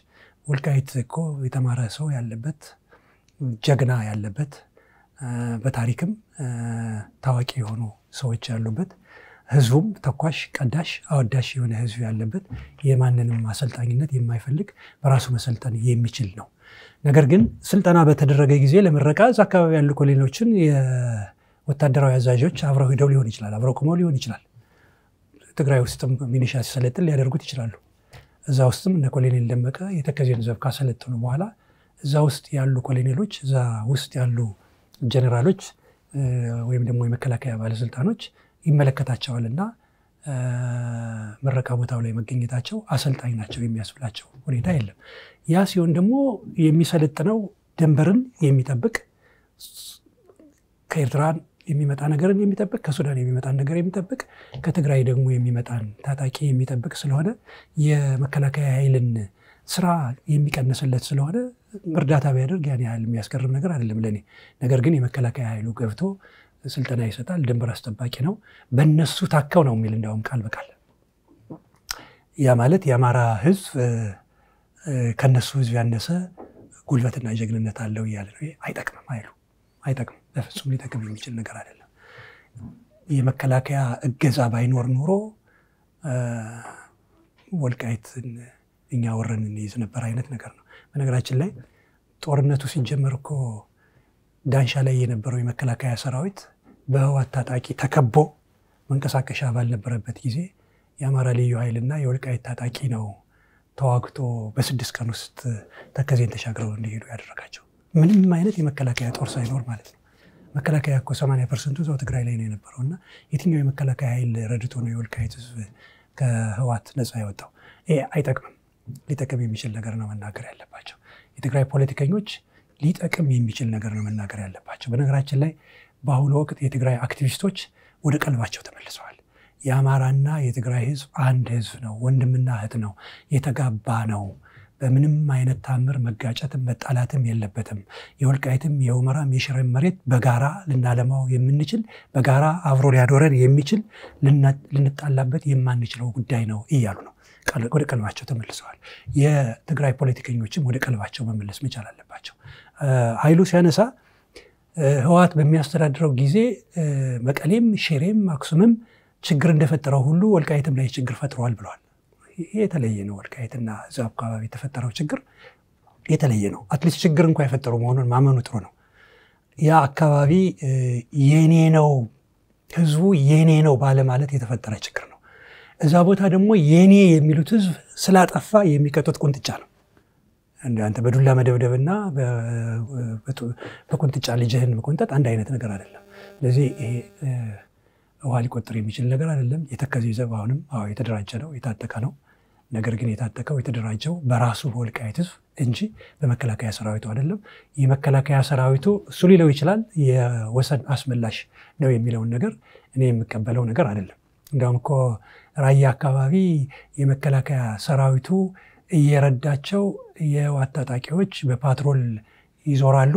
ወልቃይት እኮ የተማረ ሰው ያለበት ጀግና ያለበት በታሪክም ታዋቂ የሆኑ ሰዎች ያሉበት ህዝቡም ተኳሽ ቀዳሽ አወዳሽ የሆነ ህዝብ ያለበት የማንንም አሰልጣኝነት የማይፈልግ በራሱ መሰልጠን የሚችል ነው። ነገር ግን ስልጠና በተደረገ ጊዜ ለምረቃ እዛ አካባቢ ያሉ ኮሎኔሎችን የወታደራዊ አዛዦች አብረው ሄደው ሊሆን ይችላል፣ አብረው ቆመው ሊሆን ይችላል። ትግራይ ውስጥም ሚሊሻ ሲሰለጥን ሊያደርጉት ይችላሉ። እዛ ውስጥም እነ ኮሎኔል ደመቀ የተከዜን ዘብ ካሰለጠኑ በኋላ እዛ ውስጥ ያሉ ኮሎኔሎች እዛ ውስጥ ያሉ ጀነራሎች ወይም ደግሞ የመከላከያ ባለስልጣኖች ይመለከታቸዋልና ምረቃ ቦታው ላይ መገኘታቸው አሰልጣኝ ናቸው የሚያስብላቸው ሁኔታ የለም። ያ ሲሆን ደግሞ የሚሰለጥነው ድንበርን የሚጠብቅ ከኤርትራን የሚመጣ ነገርን የሚጠብቅ ከሱዳን የሚመጣ ነገር የሚጠብቅ ከትግራይ ደግሞ የሚመጣን ታጣቂ የሚጠብቅ ስለሆነ የመከላከያ ኃይልን ስራ የሚቀንስለት ስለሆነ እርዳታ ቢያደርግ ያን ያህል የሚያስገርም ነገር አይደለም ለኔ። ነገር ግን የመከላከያ ኃይሉ ገብቶ ስልጠና ይሰጣል፣ ድንበር አስጠባቂ ነው፣ በእነሱ ታከው ነው የሚል እንደውም ቃል በቃል። ያ ማለት የአማራ ህዝብ ከነሱ ህዝብ ያነሰ ጉልበትና ጀግንነት አለው እያለ ነው። አይጠቅምም ኃይሉ አይጠቅምም፣ በፍጹም ሊጠቅም የሚችል ነገር አይደለም። የመከላከያ እገዛ ባይኖር ኖሮ ወልቃይትን እኛ ወረን እንይዝ ነበር አይነት ነገር ነው። በነገራችን ላይ ጦርነቱ ሲጀመር እኮ ዳንሻ ላይ የነበረው የመከላከያ ሰራዊት በህወሓት ታጣቂ ተከቦ መንቀሳቀሻ ባልነበረበት ጊዜ የአማራ ልዩ ኃይልና የወልቃይት ታጣቂ ነው ተዋግቶ በ6 ቀን ውስጥ ተከዜን ተሻግረው እንዲሄዱ ያደረጋቸው። ምንም አይነት የመከላከያ ጦር ሳይኖር ማለት ነው። መከላከያ እኮ 80% እዛው ትግራይ ላይ ነው የነበረውና የትኛው የመከላከያ ኃይል ረድቶ ነው የወልቃይት ህዝብ ከህወሓት ነፃ ያወጣው? ይሄ አይጠቅምም። ሊጠቅም የሚችል ነገር ነው መናገር ያለባቸው የትግራይ ፖለቲከኞች። ሊጠቅም የሚችል ነገር ነው መናገር ያለባቸው። በነገራችን ላይ በአሁኑ ወቅት የትግራይ አክቲቪስቶች ወደ ቀልባቸው ተመልሰዋል። የአማራና የትግራይ ህዝብ አንድ ህዝብ ነው፣ ወንድምና እህት ነው፣ የተጋባ ነው። በምንም አይነት ታምር መጋጨትም መጣላትም የለበትም። የወልቃይትም የሁመራም የሽሬም መሬት በጋራ ልናለማው የምንችል በጋራ አብሮ ሊያዶረን የሚችል ልንጣላበት የማንችለው ጉዳይ ነው እያሉ ነው። ወደ ቀልባቸው ተመልሰዋል። የትግራይ ፖለቲከኞችም ወደ ቀልባቸው መመለስ መቻል አለባቸው። ኃይሉ ሲያነሳ ህወሓት በሚያስተዳድረው ጊዜ መቀሌም ሽሬም አክሱምም ችግር እንደፈጠረው ሁሉ ወልቃይትም ላይ ችግር ፈጥሯል ብለዋል። ይሄ የተለየ ነው። ወልቃይትና እዛ አካባቢ የተፈጠረው ችግር የተለየ ነው። አትሊስት ችግር እንኳን የፈጠሩ መሆኑን ማመኑ ጥሩ ነው። ያ አካባቢ የኔ ነው፣ ህዝቡ የኔ ነው ባለማለት የተፈጠረ ችግር ነው። እዛ ቦታ ደግሞ የኔ የሚሉት ህዝብ ስላጠፋ የሚቀጡት ቁንጥጫ ነው። አንተ በዱላ መደብደብና በቁንጥጫ ልጅህን መቆንጠጥ አንድ አይነት ነገር አይደለም። ስለዚህ ይሄ ውሃ ሊቆጥር የሚችል ነገር አይደለም። የተከዜ ዘብ አሁንም የተደራጀ ነው፣ የታጠቀ ነው። ነገር ግን የታጠቀው የተደራጀው በራሱ በወልቃይት ህዝብ እንጂ በመከላከያ ሰራዊቱ አይደለም። የመከላከያ ሰራዊቱ እሱ ሊለው ይችላል የወሰን አስመላሽ ነው የሚለውን ነገር እኔ የምቀበለው ነገር አይደለም። እንደውም እኮ ራያ አካባቢ የመከላከያ ሰራዊቱ እየረዳቸው የህወሓት ታጣቂዎች በፓትሮል ይዞራሉ።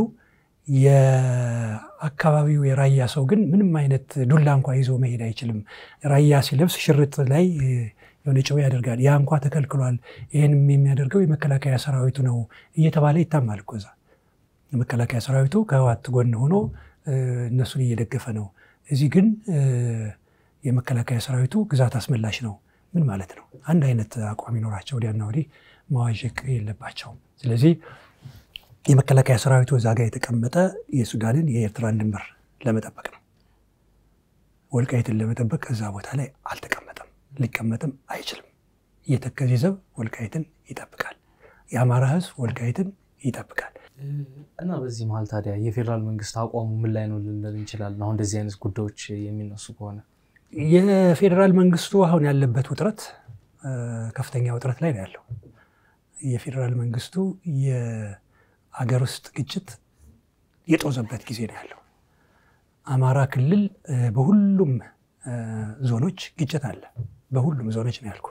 የአካባቢው የራያ ሰው ግን ምንም አይነት ዱላ እንኳን ይዞ መሄድ አይችልም። ራያ ሲለብስ ሽርጥ ላይ የሆነ ጭው ያደርጋል። ያ እንኳን ተከልክሏል። ይሄንም የሚያደርገው የመከላከያ ሰራዊቱ ነው እየተባለ ይታማል እኮ እዛ። የመከላከያ ሰራዊቱ ከህወሓት ጎን ሆኖ እነሱን እየደገፈ ነው። እዚህ ግን የመከላከያ ሰራዊቱ ግዛት አስመላሽ ነው። ምን ማለት ነው? አንድ አይነት አቋም ይኖራቸው ወዲያና ወዲህ ማዋዠቅ የለባቸውም። ስለዚህ የመከላከያ ሰራዊቱ እዛ ጋር የተቀመጠ የሱዳንን የኤርትራን ድንበር ለመጠበቅ ነው። ወልቃይትን ለመጠበቅ እዛ ቦታ ላይ አልተቀመጠም፣ ሊቀመጥም አይችልም። የተከዜ ዘብ ወልቃይትን ይጠብቃል። የአማራ ህዝብ ወልቃይትን ይጠብቃል። እና በዚህ መሃል ታዲያ የፌደራል መንግስት አቋሙ ምን ላይ ነው ልንል እንችላለን? አሁን እንደዚህ አይነት ጉዳዮች የሚነሱ ከሆነ የፌደራል መንግስቱ አሁን ያለበት ውጥረት ከፍተኛ ውጥረት ላይ ነው ያለው። የፌደራል መንግስቱ የአገር ውስጥ ግጭት የጦዘበት ጊዜ ነው ያለው። አማራ ክልል በሁሉም ዞኖች ግጭት አለ። በሁሉም ዞኖች ነው ያልኩ።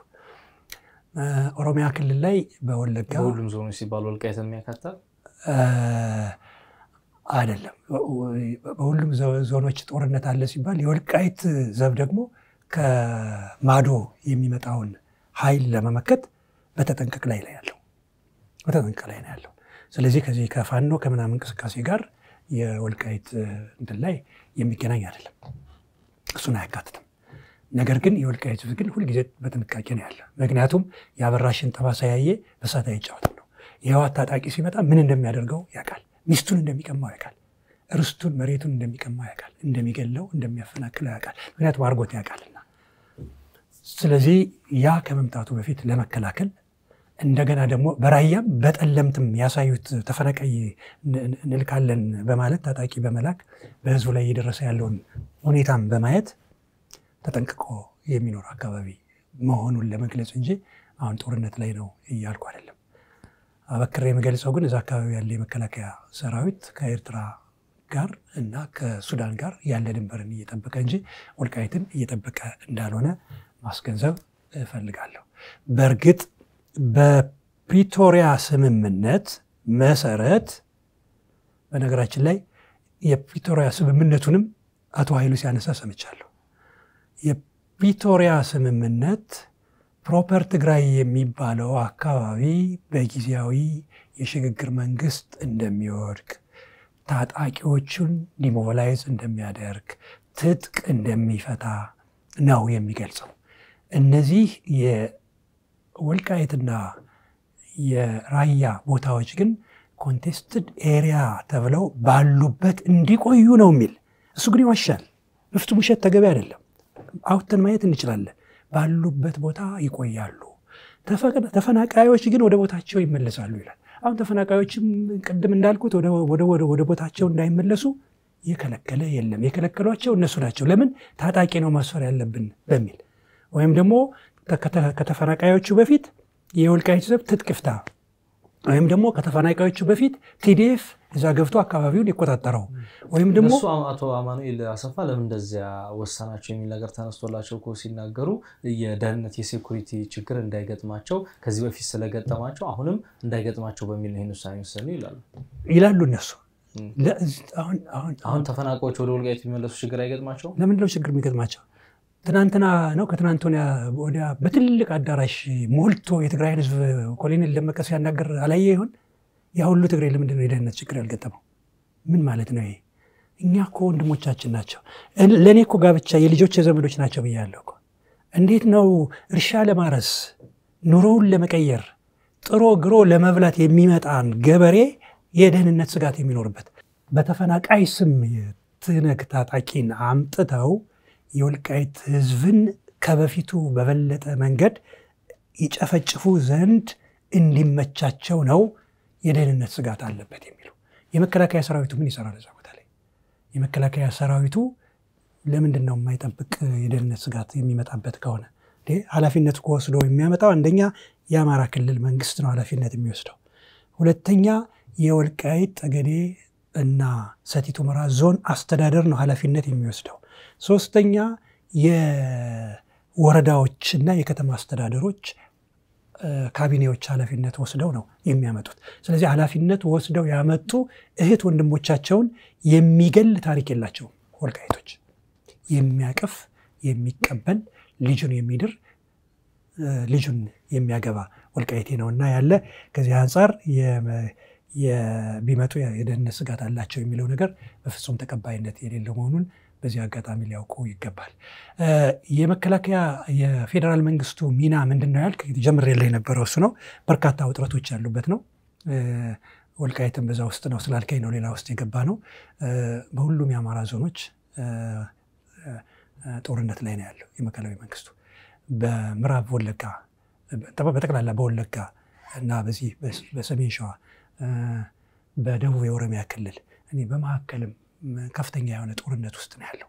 ኦሮሚያ ክልል ላይ በወለጋ በሁሉም ዞኖች ሲባል ወልቃይትን የሚያካትታል አይደለም። በሁሉም ዞኖች ጦርነት አለ ሲባል የወልቃይት ዘብ ደግሞ ከማዶ የሚመጣውን ኃይል ለመመከት በተጠንቀቅ ላይ ነው ያለው። በተጠንቀቅ ላይ ነው ያለው። ስለዚህ ከዚህ ከፋኖ ከምናምን እንቅስቃሴ ጋር የወልቃይት እንትን ላይ የሚገናኝ አይደለም። እሱን አያካትትም። ነገር ግን የወልቃይት ህዝብ ግን ሁሉ ጊዜ በጥንቃቄ ነው ያለ። ምክንያቱም ያበራሽን ጠባሳ ያየ በሳት አይጫወትም ነው። የህወሓት ታጣቂ ሲመጣ ምን እንደሚያደርገው ያውቃል። ሚስቱን እንደሚቀማው ያውቃል። ርስቱን መሬቱን እንደሚቀማው ያውቃል። እንደሚገለው እንደሚያፈናቅለው ያውቃል። ምክንያቱም አርጎት ያውቃልና። ስለዚህ ያ ከመምጣቱ በፊት ለመከላከል እንደገና ደግሞ በራያም በጠለምትም ያሳዩት ተፈናቃይ እንልካለን በማለት ታጣቂ በመላክ በህዝቡ ላይ እየደረሰ ያለውን ሁኔታም በማየት ተጠንቅቆ የሚኖር አካባቢ መሆኑን ለመግለጽ እንጂ አሁን ጦርነት ላይ ነው እያልኩ አይደለም። አበክሬ የምገልጸው ግን እዛ አካባቢ ያለ የመከላከያ ሰራዊት ከኤርትራ ጋር እና ከሱዳን ጋር ያለ ድንበርን እየጠበቀ እንጂ ወልቃይትን እየጠበቀ እንዳልሆነ ማስገንዘብ እፈልጋለሁ። በእርግጥ በፕሪቶሪያ ስምምነት መሰረት በነገራችን ላይ የፕሪቶሪያ ስምምነቱንም አቶ ኃይሉ ሲያነሳ ሰምቻለሁ። የፕሪቶሪያ ስምምነት ፕሮፐር ትግራይ የሚባለው አካባቢ በጊዜያዊ የሽግግር መንግስት እንደሚወድቅ፣ ታጣቂዎቹን ዲሞቢላይዝ እንደሚያደርግ፣ ትጥቅ እንደሚፈታ ነው የሚገልጸው። እነዚህ የወልቃይትና የራያ ቦታዎች ግን ኮንቴስትድ ኤሪያ ተብለው ባሉበት እንዲቆዩ ነው የሚል። እሱ ግን ይዋሻል። በፍጹም ውሸት ተገቢ አይደለም። አውጥተን ማየት እንችላለን። ባሉበት ቦታ ይቆያሉ። ተፈናቃዮች ግን ወደ ቦታቸው ይመለሳሉ ይላል። አሁን ተፈናቃዮችም ቅድም እንዳልኩት ወደ ቦታቸው እንዳይመለሱ የከለከለ የለም። የከለከሏቸው እነሱ ናቸው። ለምን ታጣቂ ነው ማስፈር ያለብን በሚል ወይም ደግሞ ከተፈናቃዮቹ በፊት የወልቃይት ዘብ ትጥቅ ይፍታ ወይም ደግሞ ከተፈናቃዮቹ በፊት ቲዲኤፍ እዛ ገብቶ አካባቢውን ይቆጣጠረው ወይም ደግሞ እሱ አቶ አማኑኤል አሰፋ ለምን እንደዚያ ወሰናቸው የሚል ነገር ተነስቶላቸው እኮ ሲናገሩ የደህንነት የሴኩሪቲ ችግር እንዳይገጥማቸው ከዚህ በፊት ስለገጠማቸው አሁንም እንዳይገጥማቸው በሚል ነው ውሳኔ ወሰኑ ይላሉ እነሱ። አሁን ተፈናቃዮች ወደ ወልቃይት የሚመለሱ ችግር አይገጥማቸው? ለምን ነው ችግር የሚገጥማቸው? ትናንትና ነው ከትናንት ወዲያ በትልቅ አዳራሽ ሞልቶ የትግራይን ህዝብ ኮሎኔል ደመቀ ሲያናገር አላየ ይሆን? ያ ሁሉ ትግራይ ለምንድን ነው የደህንነት ችግር ያልገጠመው? ምን ማለት ነው ይሄ? እኛ እኮ ወንድሞቻችን ናቸው። ለእኔ እኮ ጋብቻ የልጆች ዘመዶች ናቸው ብያለሁ እኮ። እንዴት ነው እርሻ ለማረስ ኑሮውን ለመቀየር ጥሮ ግሮ ለመብላት የሚመጣን ገበሬ የደህንነት ስጋት የሚኖርበት? በተፈናቃይ ስም ትነግ ታጣቂን አምጥተው የወልቃይት ህዝብን ከበፊቱ በበለጠ መንገድ ይጨፈጭፉ ዘንድ እንዲመቻቸው ነው የደህንነት ስጋት አለበት የሚሉ። የመከላከያ ሰራዊቱ ምን ይሰራል እዛ ቦታ ላይ? የመከላከያ ሰራዊቱ ለምንድን ነው የማይጠብቅ የደህንነት ስጋት የሚመጣበት ከሆነ? ኃላፊነት ወስዶ የሚያመጣው አንደኛ የአማራ ክልል መንግስት ነው ኃላፊነት የሚወስደው። ሁለተኛ የወልቃይት ጠገዴ እና ሰቲት ሁመራ ዞን አስተዳደር ነው ኃላፊነት የሚወስደው። ሶስተኛ የወረዳዎችና የከተማ አስተዳደሮች ካቢኔዎች ኃላፊነት ወስደው ነው የሚያመጡት። ስለዚህ ኃላፊነት ወስደው ያመጡ እህት ወንድሞቻቸውን የሚገል ታሪክ የላቸውም ወልቃይቶች። የሚያቀፍ የሚቀበል ልጁን የሚድር ልጁን የሚያገባ ወልቃይቴ ነውና ያለ። ከዚህ አንፃር ቢመጡ የደህንነት ስጋት አላቸው የሚለው ነገር በፍጹም ተቀባይነት የሌለው መሆኑን በዚህ አጋጣሚ ሊያውቁ ይገባል። የመከላከያ የፌደራል መንግስቱ ሚና ምንድነው ያልክ ጀምሬልህ የነበረው እሱ ነው። በርካታ ውጥረቶች ያሉበት ነው። ወልቃይትም በዛ ውስጥ ነው ስላልከኝ ነው ሌላ ውስጥ የገባ ነው። በሁሉም የአማራ ዞኖች ጦርነት ላይ ነው ያለው የመከላከያ መንግስቱ። በምዕራብ ወለጋ በጠቅላላ በወለጋ እና በዚህ በሰሜን ሸዋ በደቡብ የኦሮሚያ ክልል እኔ በመካከልም ከፍተኛ የሆነ ጦርነት ውስጥ ነው ያለው።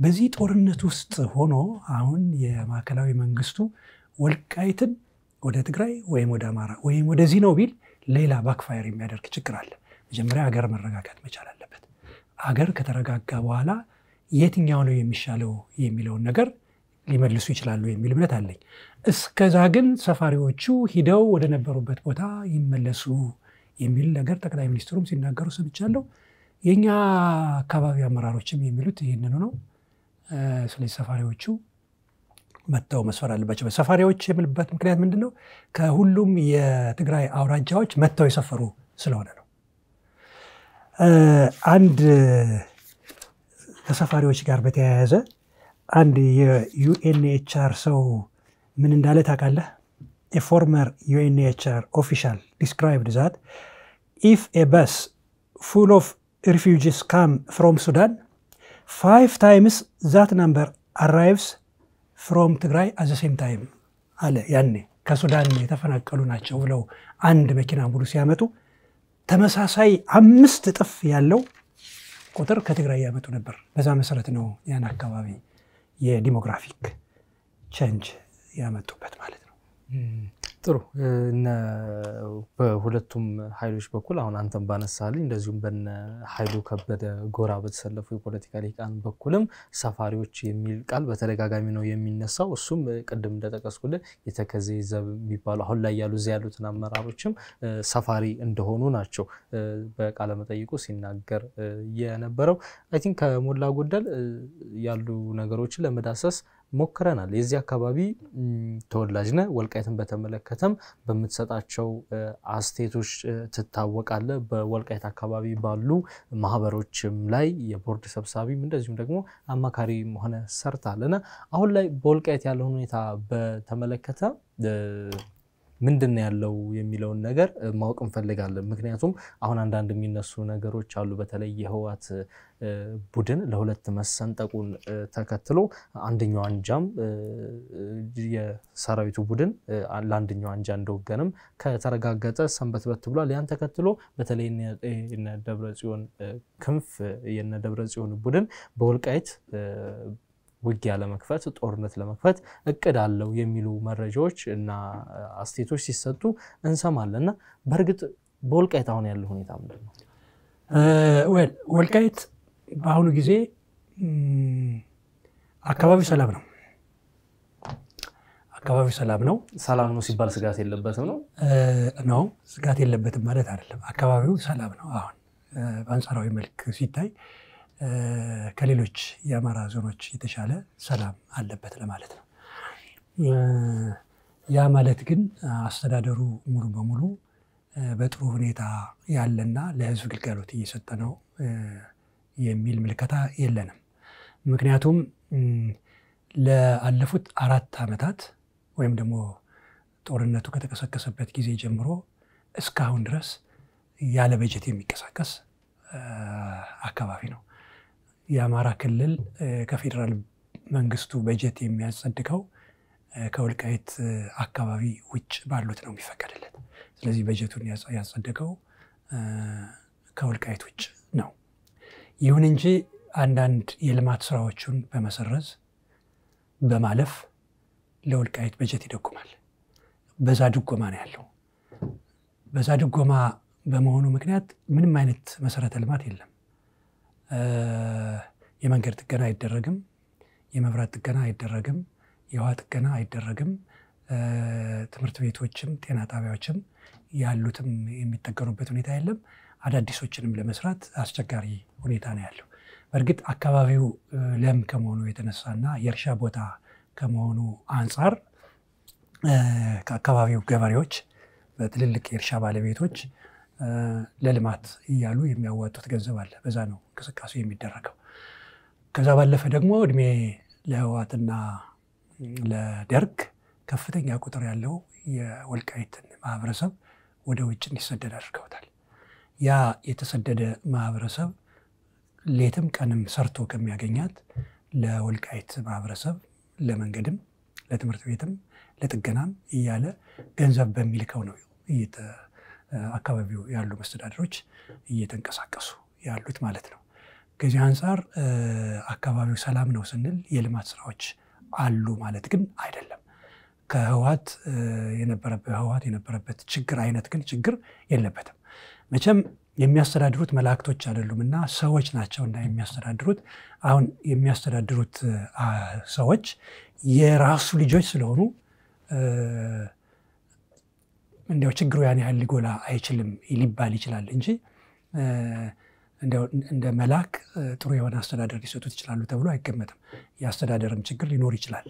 በዚህ ጦርነት ውስጥ ሆኖ አሁን የማዕከላዊ መንግስቱ ወልቃይትን ወደ ትግራይ ወይም ወደ አማራ ወይም ወደዚህ ነው ቢል ሌላ ባክፋየር የሚያደርግ ችግር አለ። መጀመሪያ ሀገር መረጋጋት መቻል አለበት። ሀገር ከተረጋጋ በኋላ የትኛው ነው የሚሻለው የሚለውን ነገር ሊመልሱ ይችላሉ የሚል እምነት አለኝ። እስከዛ ግን ሰፋሪዎቹ ሂደው ወደ ነበሩበት ቦታ ይመለሱ የሚል ነገር ጠቅላይ ሚኒስትሩም ሲናገሩ ሰምቻለሁ። የኛ አካባቢ አመራሮችም የሚሉት ይሄንን ነው። ስለዚህ ሰፋሪዎቹ መተው መስፈር አለባቸው። ሰፋሪዎች የምልበት ምክንያት ምንድነው? ከሁሉም የትግራይ አውራጃዎች መተው የሰፈሩ ስለሆነ ነው። አንድ ከሰፋሪዎች ጋር በተያያዘ አንድ የዩኤንኤችአር ሰው ምን እንዳለ ታውቃለህ? A former UNHCR official described that if a bus full of refugees come from Sudan, 5 times that number arrives from Tigray at the same time. አለ ያኔ ከሱዳን የተፈናቀሉ ናቸው ብለው አንድ መኪና ሙሉ ሲያመጡ ተመሳሳይ 5 እጥፍ ያለው ቁጥር ከትግራይ ያመጡ ነበር። በዛ መሰረት ነው ያን አካባቢ የዲሞግራፊክ ቼንጅ ያመጡበት ማለት ነው። ጥሩ በሁለቱም ኃይሎች በኩል አሁን አንተም ባነሳልኝ እንደዚሁም በነ ኃይሉ ከበደ ጎራ በተሰለፉ የፖለቲካ ሊቃን በኩልም ሰፋሪዎች የሚል ቃል በተደጋጋሚ ነው የሚነሳው። እሱም ቅድም እንደተጠቀስኩልህ የተከዜ ዘብ የሚባሉ አሁን ላይ ያሉትን አመራሮችም ሰፋሪ እንደሆኑ ናቸው በቃለ መጠይቁ ሲናገር የነበረው። አይ ቲንክ ከሞላ ጎደል ያሉ ነገሮችን ለመዳሰስ ሞክረናል። የዚህ አካባቢ ተወላጅ ነህ። ወልቃይትን በተመለከተም በመተሰጣቸው አስቴቶች ትታወቃለህ። በወልቃይት አካባቢ ባሉ ማህበሮችም ላይ የቦርድ ሰብሳቢም እንደዚሁም ደግሞ አማካሪ ሆነ ሰርታለና አሁን ላይ በወልቃይት ያለው ሁኔታ በተመለከተ ምንድነው ያለው የሚለውን ነገር ማወቅ እንፈልጋለን። ምክንያቱም አሁን አንዳንድ የሚነሱ ነገሮች አሉ። በተለይ የህዋት ቡድን ለሁለት መሰንጠቁን ተከትሎ አንደኛው አንጃም የሰራዊቱ ቡድን ለአንደኛው አንጃ እንደወገነም ከተረጋገጠ ሰንበትበት ብሏል። ያን ተከትሎ በተለይ የነ ደብረጽዮን ክንፍ የነ ደብረጽዮን ቡድን በወልቃይት ውጊያ ለመክፈት ጦርነት ለመክፈት እቅድ አለው የሚሉ መረጃዎች እና አስቴቶች ሲሰጡ እንሰማለንና በርግጥ በወልቃይት አሁን ያለው ሁኔታ ምንድነው? ወልቃይት በአሁኑ ጊዜ አካባቢው ሰላም ነው። አካባቢው ሰላም ነው። ሰላም ነው ሲባል ስጋት የለበትም ነው? ስጋት የለበትም ማለት አይደለም። አካባቢው ሰላም ነው። አሁን በአንጻራዊ መልክ ሲታይ ከሌሎች የአማራ ዞኖች የተሻለ ሰላም አለበት ለማለት ነው። ያ ማለት ግን አስተዳደሩ ሙሉ በሙሉ በጥሩ ሁኔታ ያለና ለህዝብ ግልጋሎት እየሰጠ ነው የሚል ምልከታ የለንም። ምክንያቱም ለአለፉት 4 ዓመታት ወይም ደግሞ ጦርነቱ ከተቀሰቀሰበት ጊዜ ጀምሮ እስካሁን ድረስ ያለ በጀት የሚንቀሳቀስ አካባቢ ነው። የአማራ ክልል ከፌደራል መንግስቱ በጀት የሚያጸድቀው ከወልቃይት አካባቢ ውጭ ባሉት ነው የሚፈቀድለት። ስለዚህ በጀቱን ያጸደቀው ከወልቃይት ውጭ ነው። ይሁን እንጂ አንዳንድ የልማት ስራዎችን በመሰረዝ በማለፍ ለወልቃይት በጀት ይደጉማል። በዛ ድጎማ ነው ያለው። በዛ ድጎማ በመሆኑ ምክንያት ምንም አይነት መሰረተ ልማት የለም። የመንገድ ጥገና አይደረግም፣ የመብራት ጥገና አይደረግም፣ የውሃ ጥገና አይደረግም። ትምህርት ቤቶችም ጤና ጣቢያዎችም ያሉትም የሚጠገኑበት ሁኔታ የለም። አዳዲሶችንም ለመስራት አስቸጋሪ ሁኔታ ነው ያለው። በእርግጥ አካባቢው ለም ከመሆኑ የተነሳና የእርሻ ቦታ ከመሆኑ አንፃር ከአካባቢው ገበሬዎች በትልልቅ የእርሻ ባለቤቶች ለልማት እያሉ የሚያዋጡት ገንዘብ አለ። በዛ ነው እንቅስቃሴ የሚደረገው። ከዛ ባለፈ ደግሞ እድሜ ለህዋትና ለደርግ ከፍተኛ ቁጥር ያለው የወልቃይትን ማህበረሰብ ወደ ውጭ እንዲሰደድ አድርገውታል። ያ የተሰደደ ማህበረሰብ ሌትም ቀንም ሰርቶ ከሚያገኛት ለወልቃይት ማህበረሰብ ለመንገድም ለትምህርት ቤትም ለጥገናም እያለ ገንዘብ በሚልከው ነው አካባቢው ያሉ መስተዳድሮች እየተንቀሳቀሱ ያሉት ማለት ነው። ከዚህ አንፃር አካባቢው ሰላም ነው ስንል የልማት ስራዎች አሉ ማለት ግን አይደለም። ከህወሓት የነበረበት ችግር አይነት ግን ችግር የለበትም። መቼም የሚያስተዳድሩት መላእክቶች አይደሉምና ሰዎች ናቸውና የሚያስተዳድሩት። አሁን የሚያስተዳድሩት ሰዎች የራሱ ልጆች ስለሆኑ እንደው ችግሩ ያን ያህል ሊጎላ አይችልም ሊባል ይችላል እንጂ እንደ መላክ ጥሩ የሆነ አስተዳደር ሊሰጡት ይችላሉ ተብሎ አይገመትም። የአስተዳደርም ችግር ሊኖር ይችላል።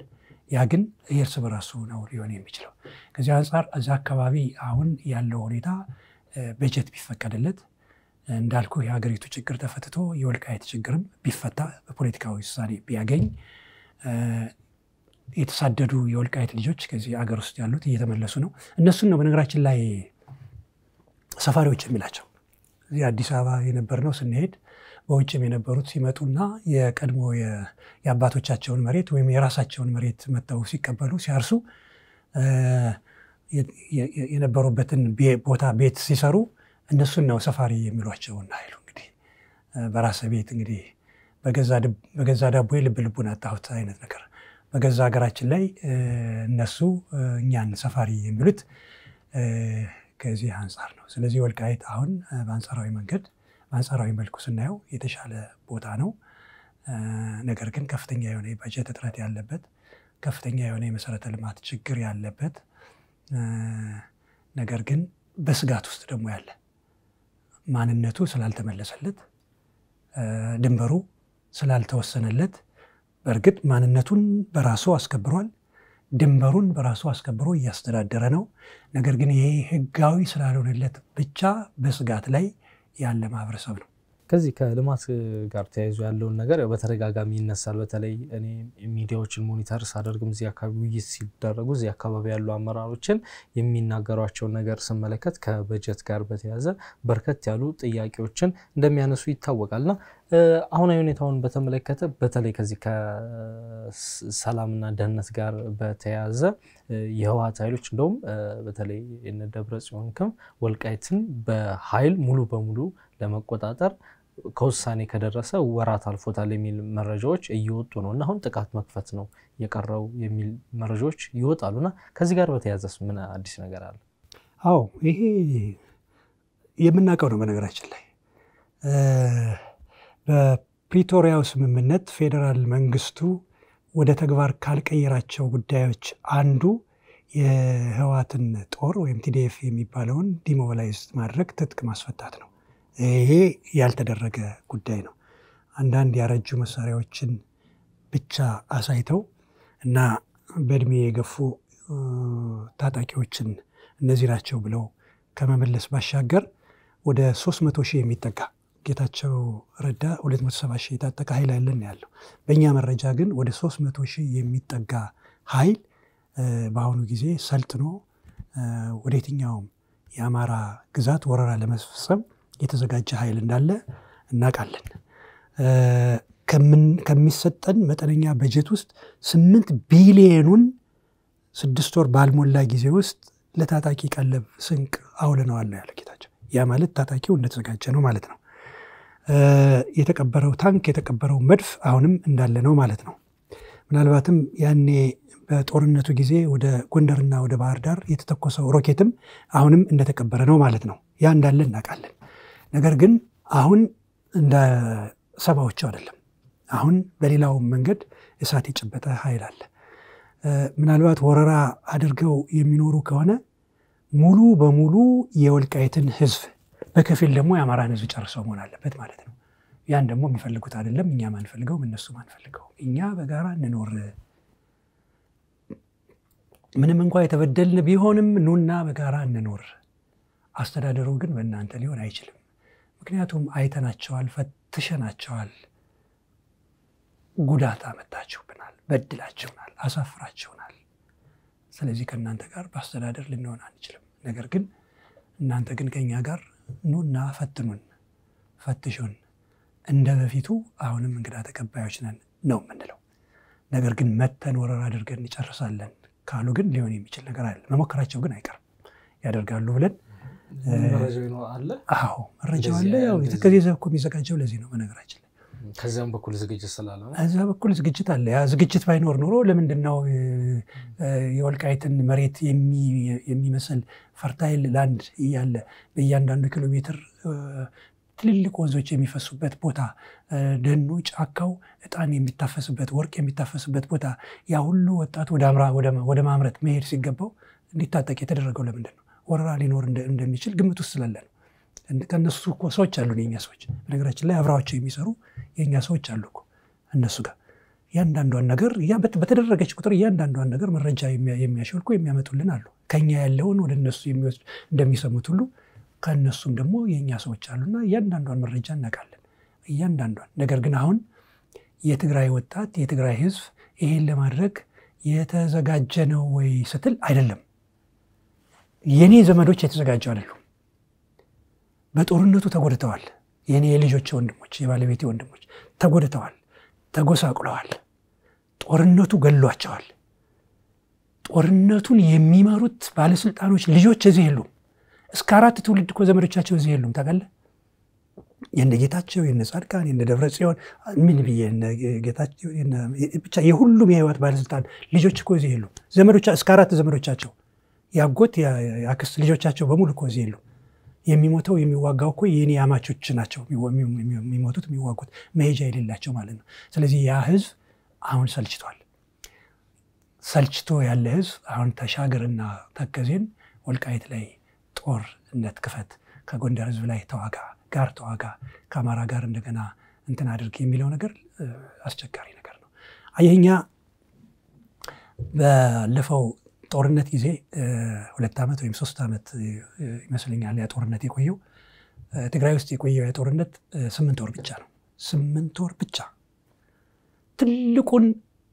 ያ ግን እርስ በራሱ ነው ሊሆን የሚችለው። ከዚህ አንፃር እዛ አካባቢ አሁን ያለው ሁኔታ በጀት ቢፈቀድለት እንዳልኩ የሀገሪቱ ችግር ተፈትቶ የወልቃይት ችግርም ቢፈታ በፖለቲካዊ ውሳኔ ቢያገኝ የተሳደዱ የወልቃይት ልጆች ከዚህ ሀገር ውስጥ ያሉት እየተመለሱ ነው። እነሱን ነው በነገራችን ላይ ሰፋሪዎች የሚላቸው። እዚህ አዲስ አበባ የነበርነው ስንሄድ በውጭም የነበሩት ሲመጡና የቀድሞ የአባቶቻቸውን መሬት ወይም የራሳቸውን መሬት መጥተው ሲቀበሉ ሲያርሱ የነበሩበትን ቦታ ቤት ሲሰሩ እነሱን ነው ሰፋሪ የሚሏቸውና አይሉ እንግዲህ በራስ ቤት እንግዲህ በገዛ ዳቦ ልቡን አጣሁት አይነት ነገር በገዛ ሀገራችን ላይ እነሱ እኛን ሰፋሪ የሚሉት ከዚህ አንፃር ነው። ስለዚህ ወልቃይት አሁን በአንጻራዊ መልኩ ስናየው የተሻለ ቦታ ነው። ነገር ግን ከፍተኛ የሆነ የበጀት እጥረት ያለበት፣ ከፍተኛ የሆነ የመሰረተ ልማት ችግር ያለበት፣ ነገር ግን በስጋት ውስጥ ደግሞ ያለ ማንነቱ ስላልተመለሰለት፣ ድንበሩ ስላልተወሰነለት፣ በእርግጥ ማንነቱን በራሱ አስከብሯል፣ ድንበሩን በራሱ አስከብሮ እያስተዳደረ ነው። ነገር ግን ይሄ ህጋዊ ስላልሆነለት ብቻ በስጋት ላይ ያለ ማህበረሰብ ነው። ከዚህ ከልማት ጋር ተያይዞ ያለውን ነገር በተደጋጋሚ ይነሳል። በተለይ እኔ ሚዲያዎችን ሞኒተር ሳደርግም እዚህ አካባቢ ውይይት ሲደረጉ እዚህ አካባቢ ያሉ አመራሮችን የሚናገሯቸውን ነገር ስመለከት ከበጀት ጋር በተያያዘ በርከት ያሉ ጥያቄዎችን እንደሚያነሱ ይታወቃልና አሁን ሁኔታውን በተመለከተ በተለይ ከዚህ ከሰላምና ደህንነት ጋር በተያያዘ የህወሓት ኃይሎች እንደውም በተለይ እነ ደብረጽዮን ወልቃይትን በኃይል ሙሉ በሙሉ ለመቆጣጠር ከውሳኔ ከደረሰ ወራት አልፎታል የሚል መረጃዎች እየወጡ ነውና አሁን ጥቃት መክፈት ነው የቀረው የሚል መረጃዎች ይወጣሉና ከዚህ ጋር በተያያዘስ ምን አዲስ ነገር አለ? አዎ ይሄ የምናውቀው ነው። በነገራችን ላይ በፕሪቶሪያው ስምምነት ፌደራል መንግስቱ ወደ ተግባር ካልቀየራቸው ጉዳዮች አንዱ የህወሓትን ጦር ወይም ቲዲኤፍ የሚባለውን ዲሞቢላይዝ ማድረግ ትጥቅ ማስፈታት ነው። ይሄ ያልተደረገ ጉዳይ ነው። አንዳንድ ያረጁ መሳሪያዎችን ብቻ አሳይተው እና በእድሜ የገፉ ታጣቂዎችን እነዚህ ናቸው ብለው ከመመለስ ባሻገር ወደ 300,000 የሚጠጋ ጌታቸው ረዳ 270,000 የታጠቀ ኃይል ያለን ያለው። በእኛ መረጃ ግን ወደ 300,000 የሚጠጋ ኃይል በአሁኑ ጊዜ ሰልጥኖ ወደ የትኛውም የአማራ ግዛት ወረራ ለመፈጸም የተዘጋጀ ኃይል እንዳለ እናውቃለን። ከሚሰጠን መጠነኛ በጀት ውስጥ 8 ቢሊዮኑን 6 ወር ባልሞላ ጊዜ ውስጥ ለታጣቂ ቀለብ ስንቅ አውለነዋል ያለ ጌታቸው። ያ ማለት ታጣቂው እንደተዘጋጀ ነው ማለት ነው። የተቀበረው ታንክ የተቀበረው መድፍ አሁንም እንዳለ ነው ማለት ነው። ምናልባትም ያኔ በጦርነቱ ጊዜ ወደ ጎንደርና ወደ ባህር ዳር የተተኮሰው ሮኬትም አሁንም እንደተቀበረ ነው ማለት ነው። ያ እንዳለ እናውቃለን። ነገር ግን አሁን እንደ ሰባዎቹ አይደለም። አሁን በሌላው መንገድ እሳት የጨበጠ ኃይል አለ። ምናልባት ወረራ አድርገው የሚኖሩ ከሆነ ሙሉ በሙሉ የወልቃይትን ህዝብ በከፊል ደግሞ የአማራን ህዝብ ጨርሰው መሆን አለበት ማለት ነው። ያን ደግሞ የሚፈልጉት አይደለም። እኛ ማንፈልገው እነሱ ማንፈልገው። እኛ በጋራ እንኖር፣ ምንም እንኳን የተበደልን ቢሆንም ኑና በጋራ እንኖር። አስተዳደሩ ግን በእናንተ ሊሆን አይችልም። ምክንያቱም አይተናቸዋል፣ ፈትሸናቸዋል፣ ጉዳት አመጣችሁብናል፣ በድላችሁናል፣ አሳፍራችሁናል። ስለዚህ ከእናንተ ጋር በአስተዳደር ልንሆን አንችልም። ነገር ግን እናንተ ግን ከኛ ጋር ኑና ፈትኑን፣ ፈትሹን፣ እንደ በፊቱ አሁንም እንግዳ ተቀባዮች ነን ነው የምንለው። ነገር ግን መተን ወረራ አድርገን እንጨርሳለን ካሉ ግን ሊሆን የሚችል ነገር አይደለም። መሞከራቸው ግን አይቀርም። ያደርጋሉ ብለን መረጃው ነው አለ አዎ መረጃው አለ ያው የተከዘዘ እኮ የሚዘጋጀው ለዚህ ነው በነገራችን ከዛም በኩል ዝግጅት ስላለ ነው እዛ በኩል ዝግጅት አለ ያ ዝግጅት ባይኖር ኖሮ ለምንድነው የወልቃይትን መሬት የሚመስል ፈርታይል ላንድ ያለ በእያንዳንዱ ኪሎ ሜትር ትልልቅ ወንዞች የሚፈሱበት ቦታ ደኑ ጫካው እጣን የሚታፈስበት ወርቅ የሚታፈስበት ቦታ ያ ሁሉ ወጣት ወደ ማምረት መሄድ ሲገባው እንዲታጠቅ የተደረገው ለምንድነው ወረራ ሊኖር እንደሚችል ግምት ውስጥ ስላለ ነው ከነሱ እኮ ሰዎች አሉ የኛ ሰዎች በነገራችን ላይ አብራቸው የሚሰሩ የኛ ሰዎች አሉ እኮ እነሱ ጋር ያንዳንዷን ነገር በተደረገች ቁጥር ያንዳንዷን ነገር መረጃ የሚያሸልኩ የሚያመጡልን አሉ ከኛ ያለውን ወደ እነሱ የሚወስድ እንደሚሰሙት ሁሉ ከነሱም ደግሞ የኛ ሰዎች አሉና ያንዳንዷን መረጃ እናቃለን ያንዳንዷን ነገር ግን አሁን የትግራይ ወጣት የትግራይ ህዝብ ይሄን ለማድረግ የተዘጋጀ ነው ወይ ስትል አይደለም የኔ ዘመዶች የተዘጋጁ አይደሉም በጦርነቱ ተጎድተዋል የኔ የልጆች ወንድሞች የባለቤቴ ወንድሞች ተጎድተዋል ተጎሳቁለዋል ጦርነቱ ገሏቸዋል ጦርነቱን የሚመሩት ባለስልጣኖች ልጆች እዚህ የሉም እስከ 4 ትውልድ እኮ ዘመዶቻቸው እዚህ የሉም ታውቃለህ የነጌታቸው የነጻድቃን የነደብረጽዮን ምን በየነ ጌታቸው ብቻ የሁሉም የህይወት ባለስልጣን ልጆች እኮ እዚህ የሉም ዘመዶቻቸው እስከ 4 ዘመዶቻቸው ያጎት ያክስት ልጆቻቸው በሙሉ እኮ እዚህ የሉም የሚሞተው የሚዋጋው እኮ የኔ አማቾች ናቸው የሚሞቱት የሚዋጉት መሄጃ የሌላቸው ማለት ነው ስለዚህ ያ ህዝብ አሁን ሰልችቶ ያለ ህዝብ አሁን ተሻገርና ተከዜን ወልቃይት ላይ ጦርነት ክፈት ከጎንደር ህዝብ ላይ ተዋጋ ከአማራ ጋር እንደገና እንትን አድርግ የሚለው ነገር አስቸጋሪ ነገር ነው አየኛ ባለፈው ጦርነት ጊዜ 2 አመት ወይም 3 አመት ይመስለኛል ያ ጦርነት የቆየው ትግራይ ውስጥ የቆየው ያ ጦርነት 8 ወር ብቻ ነው 8 ወር ብቻ ትልቁን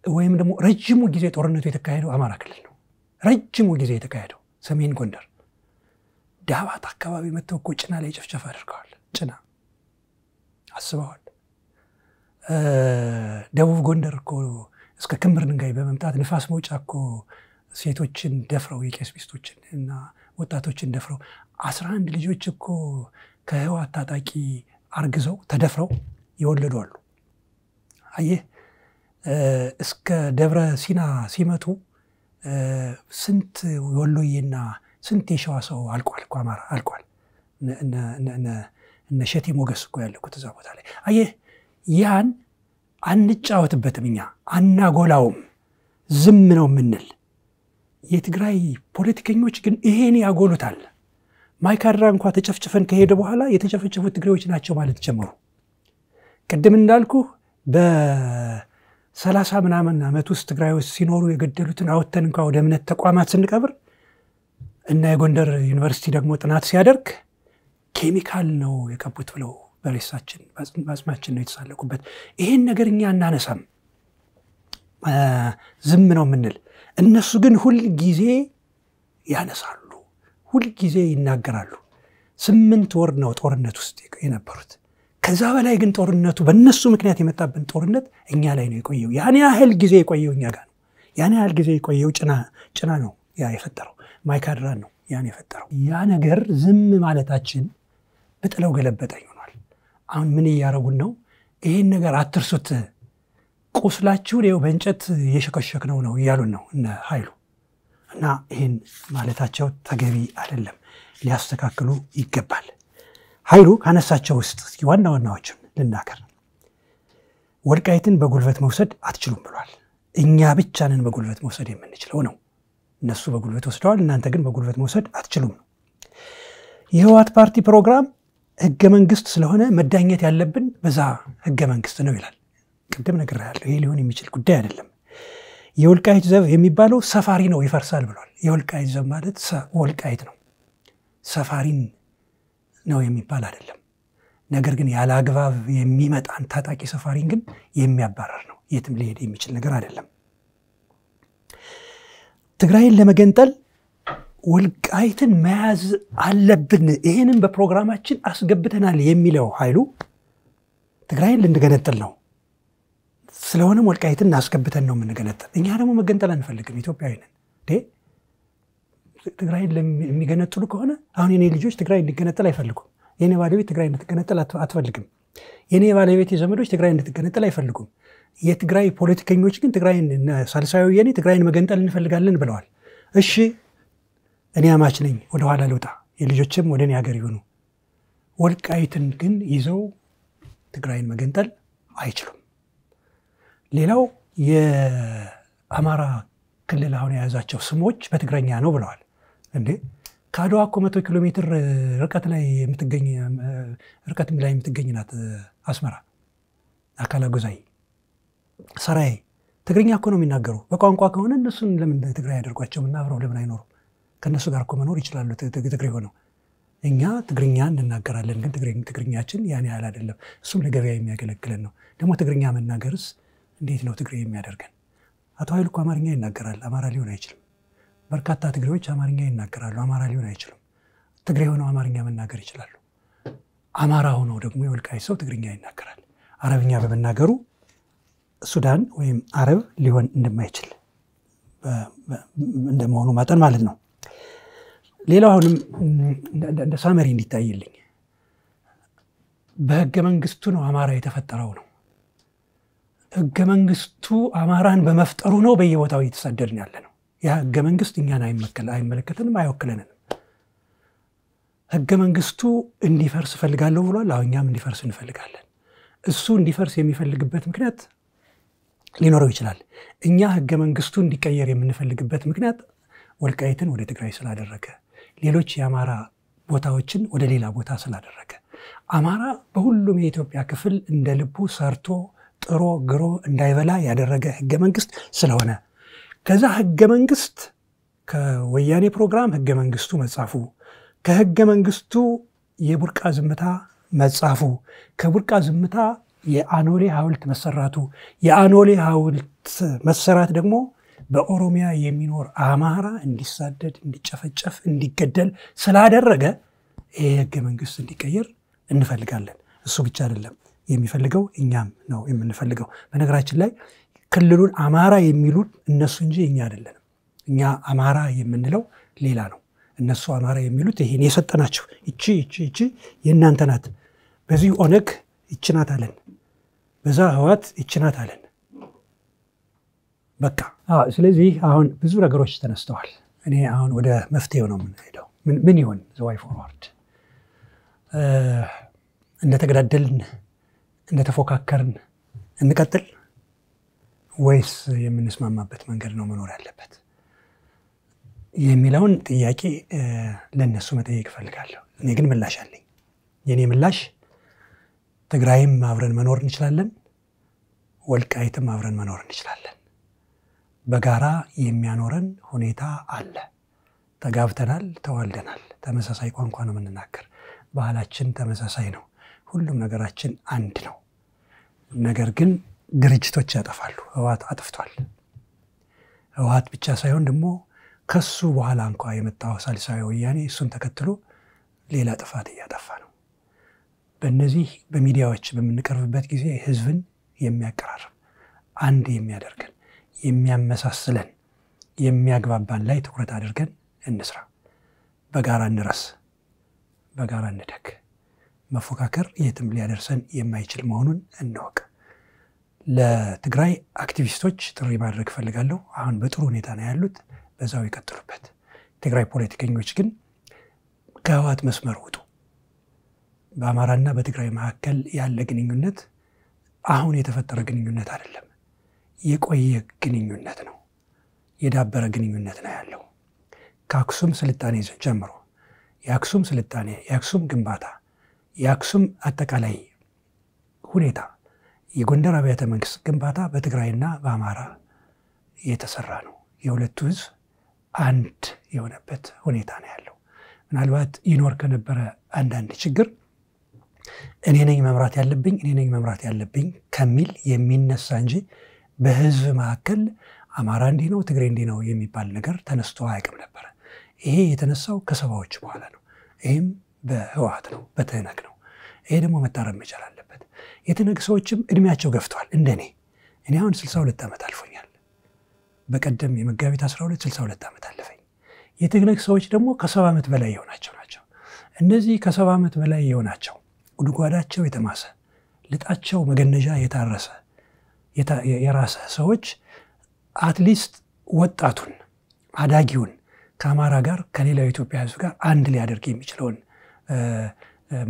ወይም ደግሞ ረጅሙ ጊዜ ጦርነቱ የተካሄደው አማራ ክልል ነው ረጅሙ ጊዜ የተካሄደው ሰሜን ጎንደር ዳባት አካባቢ መተው እኮ ጭና ላይ ጨፍጨፍ አድርገዋል ጭና አስበዋል ደቡብ ጎንደር እኮ እስከ ክምር ድንጋይ በመምጣት ንፋስ መውጫ እኮ ሴቶችን ደፍረው የቄስ ሚስቶችን እና ወጣቶችን ደፍረው 11 ልጆች እኮ ከህዋት ታጣቂ አርግዘው ተደፍረው ይወለዱ አሉ አየህ እስከ ደብረ ሲና ሲመቱ ስንት ወሎዬና ስንት የሸዋ ሰው አልቋል እኮ አማራ አልቋል እነ ሸቴ ሞገስ እኮ ያለው እዛ ቦታ ላይ አየህ ያን አንጫወትበትም እኛ አናጎላውም ዝም ነው ምንል የትግራይ ፖለቲከኞች ግን ይሄን ያጎሉታል ማይካድራ እንኳን ተጨፍጭፈን ከሄደ በኋላ የተጨፈጨፉት ትግሬዎች ናቸው ማለት ጀመሩ ቀደም እንዳልኩ በ30 ምናምን አመት ውስጥ ትግራይ ውስጥ ሲኖሩ የገደሉትን አውጥተን እንኳን ወደ እምነት ተቋማት ስንቀብር እና የጎንደር ዩኒቨርሲቲ ደግሞ ጥናት ሲያደርግ ኬሚካል ነው የቀቡት ብለው በሬሳችን ባጽማችን ነው የተሳለቁበት ይሄን ነገር እኛ እናነሳም ዝም ነው ምንል እነሱ ግን ሁሉ ጊዜ ያነሳሉ ሁሉ ጊዜ ይናገራሉ 8 ወር ነው ጦርነት ውስጥ የነበሩት ከዛ በላይ ግን ጦርነቱ በእነሱ ምክንያት የመጣብን ጦርነት እኛ ላይ ነው የቆየው ያን ያህል ጊዜ የቆየው እኛ ጋር ነው ያን ያህል ጊዜ የቆየው ጭና ነው ያ የፈጠረው ማይካድራ ነው ያን የፈጠረው ያ ነገር ዝም ማለታችን በጥለው ገለበጠኝ ሆኗል አሁን ምን ያያረጉን ነው ይሄን ነገር አትርሱት ቁስላችሁ ነው በእንጨት የሸከሸክነው ነው ይያሉን ነው እነ ኃይሉ እና ይሄን ማለታቸው ተገቢ አይደለም ሊያስተካክሉ ይገባል ኃይሉ ካነሳቸው ውስጥ ዋና ዋናዎችን ልናከር ወልቃይትን በጉልበት መውሰድ አትችሉም ብሏል እኛ ብቻ ነን በጉልበት መውሰድ የምንችለው ነው እነሱ በጉልበት ወስደዋል እናንተ ግን በጉልበት መውሰድ አትችሉም የህወሓት ፓርቲ ፕሮግራም ህገ መንግስት ስለሆነ መዳኘት ያለብን በዛ ህገ መንግስት ነው ይላል ቀደም ነገር ያለው ይሄ ሊሆን የሚችል ጉዳይ አይደለም የወልቃይት ዘብ የሚባለው ሰፋሪ ነው ይፈርሳል ብሏል የወልቃይት ዘብ ማለት ወልቃይት ነው ሰፋሪን ነው የሚባል አይደለም ነገር ግን ያለ አግባብ የሚመጣን ታጣቂ ሰፋሪን ግን የሚያባረር ነው የትም ሊሄድ የሚችል ነገር አይደለም ትግራይን ለመገንጠል ወልቃይትን መያዝ አለብን ይሄንን በፕሮግራማችን አስገብተናል የሚለው ኃይሉ ትግራይን ልንገነጠል ነው ስለሆነም ወልቃይትን አስገብተን ነው የምንገነጠል እኛ ደግሞ መገንጠል አንፈልግም ኢትዮጵያዊ ነን ትግራይን ለሚገነጥሉ ከሆነ አሁን የኔ ልጆች ትግራይ እንዲገነጠል አይፈልጉም። የኔ ባለቤት ትግራይ እንድትገነጠል አትፈልግም። የኔ ባለቤት ዘመዶች ትግራይ እንድትገነጠል አይፈልጉም። የትግራይ ፖለቲከኞች ግን ትግራይን ሳልሳዊ ወያኔ ትግራይን መገንጠል እንፈልጋለን ብለዋል። እሺ እኔ አማች ነኝ፣ ወደ ኋላ ልውጣ፣ የልጆችም ወደ እኔ ሀገር ይሁኑ። ወልቃይትን ግን ይዘው ትግራይን መገንጠል አይችሉም። ሌላው የአማራ ክልል አሁን የያዛቸው ስሞች በትግረኛ ነው ብለዋል። እንዴ ከአድዋ እኮ 100 ኪሎ ሜትር ርቀት ላይ የምትገኝ ናት አስመራ። አካለ ጎዛይ፣ ሰራይ ትግርኛ እኮ ነው የሚናገሩ። በቋንቋ ከሆነ እነሱን ለምን ትግራይ ያደርጓቸው እና አብረው ለምን አይኖሩ? ከነሱ ጋር እኮ መኖር ይችላሉ ትግሬ ሆነው። እኛ ትግርኛ እንናገራለን፣ ግን ትግርኛችን ያን ያህል አይደለም። እሱም ለገበያ የሚያገለግለን ነው። ደግሞ ትግርኛ መናገርስ እንዴት ነው ትግሬ የሚያደርገን? አቶ ኃይሉ እኮ አማርኛ ይናገራል፣ አማራ ሊሆን አይችልም። በርካታ ትግሬዎች አማርኛ ይናገራሉ፣ አማራ ሊሆን አይችልም። ትግሬ ሆነው አማርኛ መናገር ይችላሉ። አማራ ሆነው ደግሞ የወልቃይት ሰው ትግርኛ ይናገራል። አረብኛ በመናገሩ ሱዳን ወይም አረብ ሊሆን እንደማይችል እንደመሆኑ መጠን ማለት ነው። ሌላው አሁንም እንደ ሳመሪ እንዲታይልኝ በህገ መንግስቱ ነው አማራ የተፈጠረው ነው። ህገ መንግስቱ አማራን በመፍጠሩ ነው በየቦታው እየተሰደድን ያለ ነው። ያ ህገ መንግስት እኛን አይመለከተንም፣ አይወክለንም። ህገ መንግስቱ እንዲፈርስ ፈልጋለሁ ብሏል። አሁን እኛም እንዲፈርስ እንፈልጋለን። እሱ እንዲፈርስ የሚፈልግበት ምክንያት ሊኖረው ይችላል። እኛ ህገ መንግስቱ እንዲቀየር የምንፈልግበት ምክንያት ወልቃይትን ወደ ትግራይ ስላደረገ፣ ሌሎች የአማራ ቦታዎችን ወደ ሌላ ቦታ ስላደረገ፣ አማራ በሁሉም የኢትዮጵያ ክፍል እንደ ልቡ ሰርቶ ጥሮ ግሮ እንዳይበላ ያደረገ ህገ መንግስት ስለሆነ፣ ከዛ ህገ መንግስት ከወያኔ ፕሮግራም ህገ መንግስቱ መጻፉ፣ ከህገ መንግስቱ የቡርቃ ዝምታ መጻፉ፣ ከቡርቃ ዝምታ የአኖሌ ሐውልት መሰራቱ፣ የአኖሌ ሐውልት መሰራት ደግሞ በኦሮሚያ የሚኖር አማራ እንዲሳደድ፣ እንዲጨፈጨፍ፣ እንዲገደል ስላደረገ ይሄ ህገ መንግስት እንዲቀየር እንፈልጋለን። እሱ ብቻ አይደለም የሚፈልገው፣ እኛም ነው የምንፈልገው። በነገራችን ላይ ክልሉን አማራ የሚሉት እነሱ እንጂ እኛ አይደለንም። እኛ አማራ የምንለው ሌላ ነው። እነሱ አማራ የሚሉት ይሄን የሰጠናችሁ እቺ የእናንተ ናት፣ በዚህ ኦነግ እቺ ናት አለን፣ በዛ ህዋት እቺ ናት አለን። በቃ ስለዚህ አሁን ብዙ ነገሮች ተነስተዋል። እኔ አሁን ወደ መፍትሄው ነው የምንሄደው። ምን ይሆን ዘዋይ ፎርዋርድ? እንደተገዳደልን እንደተፎካከርን እንቀጥል ወይስ የምንስማማበት መንገድ ነው መኖር ያለበት የሚለውን ጥያቄ ለነሱ መጠየቅ ፈልጋለሁ። እኔ ግን ምላሽ አለኝ። የኔ ምላሽ ትግራይም አብረን መኖር እንችላለን፣ ወልቃይትም አብረን መኖር እንችላለን። በጋራ የሚያኖረን ሁኔታ አለ። ተጋብተናል፣ ተዋልደናል፣ ተመሳሳይ ቋንቋ ነው የምንናገር፣ ባህላችን ተመሳሳይ ነው፣ ሁሉም ነገራችን አንድ ነው። ነገር ግን ድርጅቶች ያጠፋሉ። ህወሓት አጥፍቷል። ህወሓት ብቻ ሳይሆን ደግሞ ከሱ በኋላ እንኳ የመጣው ሳልሳዊ ወያኔ እሱን ተከትሎ ሌላ ጥፋት እያጠፋ ነው። በእነዚህ በሚዲያዎች በምንቀርብበት ጊዜ ህዝብን የሚያቀራርብ አንድ የሚያደርገን የሚያመሳስለን የሚያግባባን ላይ ትኩረት አድርገን እንስራ። በጋራ እንረስ፣ በጋራ እንደግ። መፎካከር የትም ሊያደርሰን የማይችል መሆኑን እንወቅ። ለትግራይ አክቲቪስቶች ጥሪ ማድረግ ፈልጋለሁ። አሁን በጥሩ ሁኔታ ነው ያሉት፣ በዛው ይቀጥሉበት። ትግራይ ፖለቲከኞች ግን ከህወሓት መስመር ውጡ። በአማራና በትግራይ መካከል ያለ ግንኙነት አሁን የተፈጠረ ግንኙነት አይደለም፣ የቆየ ግንኙነት ነው፣ የዳበረ ግንኙነት ነው ያለው። ከአክሱም ስልጣኔ ጀምሮ የአክሱም ስልጣኔ፣ የአክሱም ግንባታ፣ የአክሱም አጠቃላይ ሁኔታ፣ የጎንደር አብያተ መንግስት ግንባታ በትግራይና በአማራ የተሰራ ነው። የሁለቱ ህዝብ አንድ የሆነበት ሁኔታ ነው ያለው። ምናልባት ይኖር ከነበረ አንዳንድ ችግር እኔ ነኝ መምራት ያለብኝ ከሚል የሚነሳ እንጂ በህዝብ መካከል አማራ እንዲህ ነው ትግሬ እንዲህ ነው የሚባል ነገር ተነስቶ አያውቅም ነበር። ይሄ የተነሳው ከሰባዎች በኋላ ነው። ይሄም በህወሓት ነው፣ በትህነግ ነው። ይሄ ደግሞ መታረም መቻል አለበት። የትህነግ ሰዎችም እድሜያቸው ገፍተዋል። እኔ አሁን 62 ዓመት አልፎኛል። በቀደም የመጋቢት 12 62 ዓመት አለፈኝ። የትግነግ ሰዎች ደግሞ ከ70 ዓመት በላይ የሆናቸው ናቸው። እነዚህ ከ70 ዓመት በላይ የሆናቸው ጉድጓዳቸው የተማሰ ልጣቸው መገነዣ የታረሰ የራሰ ሰዎች አትሊስት ወጣቱን አዳጊውን ከአማራ ጋር ከሌላው ኢትዮጵያ ሕዝብ ጋር አንድ ሊያደርግ የሚችለውን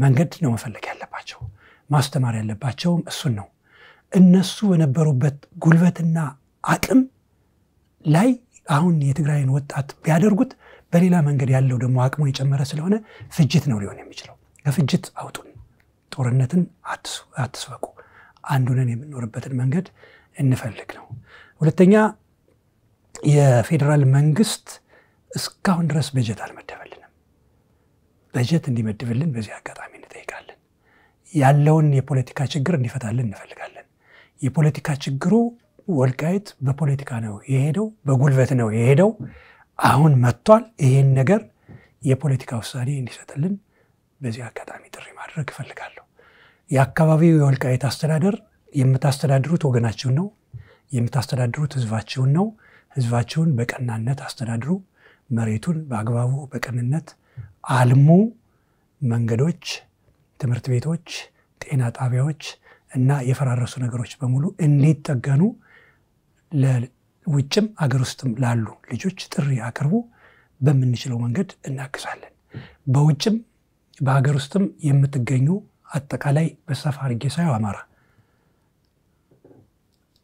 መንገድ ነው መፈለግ ያለባቸው። ማስተማር ያለባቸውም እሱን ነው። እነሱ በነበሩበት ጉልበትና አቅም ላይ አሁን የትግራይን ወጣት ቢያደርጉት በሌላ መንገድ ያለው ደግሞ አቅሙ የጨመረ ስለሆነ ፍጅት ነው ሊሆን የሚችለው። ከፍጅት አውጡን፣ ጦርነትን አትስበቁ፣ አንዱንን የምንኖርበትን መንገድ እንፈልግ ነው። ሁለተኛ የፌዴራል መንግስት እስካሁን ድረስ በጀት አልመደበልንም። በጀት እንዲመድብልን በዚህ አጋጣሚ እንጠይቃለን። ያለውን የፖለቲካ ችግር እንዲፈታልን እንፈልጋለን። የፖለቲካ ችግሩ ወልቃይት በፖለቲካ ነው የሄደው፣ በጉልበት ነው የሄደው። አሁን መጥቷል። ይሄን ነገር የፖለቲካ ውሳኔ እንዲሰጥልን በዚህ አጋጣሚ ጥሪ ማድረግ እፈልጋለሁ። የአካባቢው የወልቃይት አስተዳደር የምታስተዳድሩት ወገናችሁን ነው፣ የምታስተዳድሩት ህዝባችሁን ነው። ህዝባችሁን በቀናነት አስተዳድሩ። መሬቱን በአግባቡ በቀንነት አልሙ። መንገዶች፣ ትምህርት ቤቶች፣ ጤና ጣቢያዎች እና የፈራረሱ ነገሮች በሙሉ እንዲጠገኑ ለውጭም አገር ውስጥም ላሉ ልጆች ጥሪ አቅርቡ። በምንችለው መንገድ እናግዛለን። በውጭም በአገር ውስጥም የምትገኙ አጠቃላይ በሰፋ አድርጌ ሳይው አማራ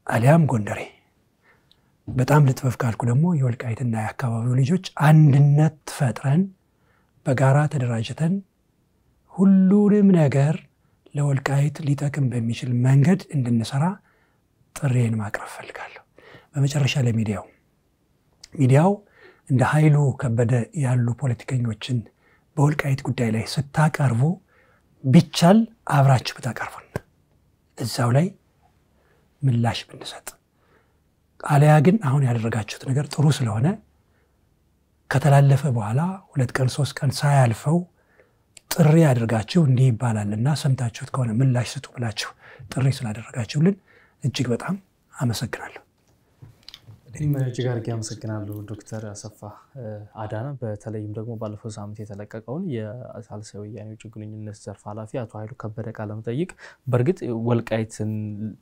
አሊያም ጎንደሬ በጣም ልጥበብ ካልኩ ደግሞ የወልቃይትና የአካባቢው ልጆች አንድነት ፈጥረን በጋራ ተደራጅተን ሁሉንም ነገር ለወልቃይት ሊጠቅም በሚችል መንገድ እንድንሰራ ጥሪዬን ማቅረብ ፈልጋለሁ። በመጨረሻ ሚዲያው እንደ ኃይሉ ከበደ ያሉ ፖለቲከኞችን በወልቃይት ጉዳይ ላይ ስታቀርቡ ቢቻል አብራችሁ ብታቀርቡን እዛው ላይ ምላሽ ብንሰጥ፣ አለያ ግን አሁን ያደረጋችሁት ነገር ጥሩ ስለሆነ ከተላለፈ በኋላ 2 ቀን 3 ቀን ሳያልፈው ጥሪ አድርጋችሁ እንዲህ ይባላልና ሰምታችሁት ከሆነ ምላሽ ስጡ ብላችሁ ጥሪ ስላደረጋችሁልን እጅግ በጣም አመሰግናለሁ። እኔም እጅግ አድርጌ አመሰግናለሁ ዶክተር አሰፋ አዳነ። በተለይም ደግሞ ባለፈው ሳምንት የተለቀቀውን የሳልሳይ ወያኔ ውጭ ግንኙነት ዘርፍ ኃላፊ አቶ ኃይሉ ከበደ ቃለ መጠይቅ በእርግጥ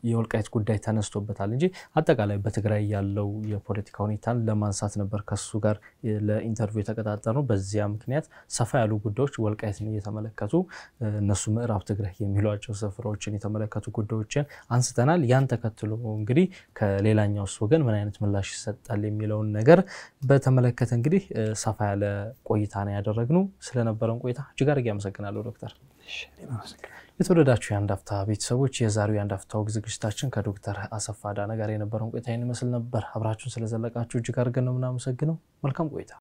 የወልቃይት ጉዳይ ተነስቶበታል እንጂ አጠቃላይ በትግራይ ያለው የፖለቲካ ሁኔታን ለማንሳት ነበር ከሱ ጋር ለኢንተርቪው የተቀጣጠርነው። በዚያ ምክንያት ሰፋ ያሉ ጉዳዮች ወልቃይትን እየተመለከቱ እነሱ ምዕራብ ትግራይ የሚሏቸው ስፍራዎችን የተመለከቱ ጉዳዮችን አንስተናል። ያን ተከትሎ እንግዲህ ከሌላኛው ወገን ምን አይነት ምላሽ ይሰጣል የሚለውን ነገር በተመለከተ እንግዲህ ሰፋ ያለ ቆይታ ነው ያደረግነው። ስለነበረን ቆይታ እጅግ አድርጌ አመሰግናለሁ ዶክተር። የተወደዳችሁ የአንድ አፍታ ቤተሰቦች የዛሬው የአንድ አፍታው ዝግጅታችን ከዶክተር አሰፋ አዳነ ጋር የነበረን ቆይታ ይመስል ነበር። አብራችሁን ስለዘለቃችሁ እጅግ አድርገን ነው የምናመሰግነው። መልካም ቆይታ።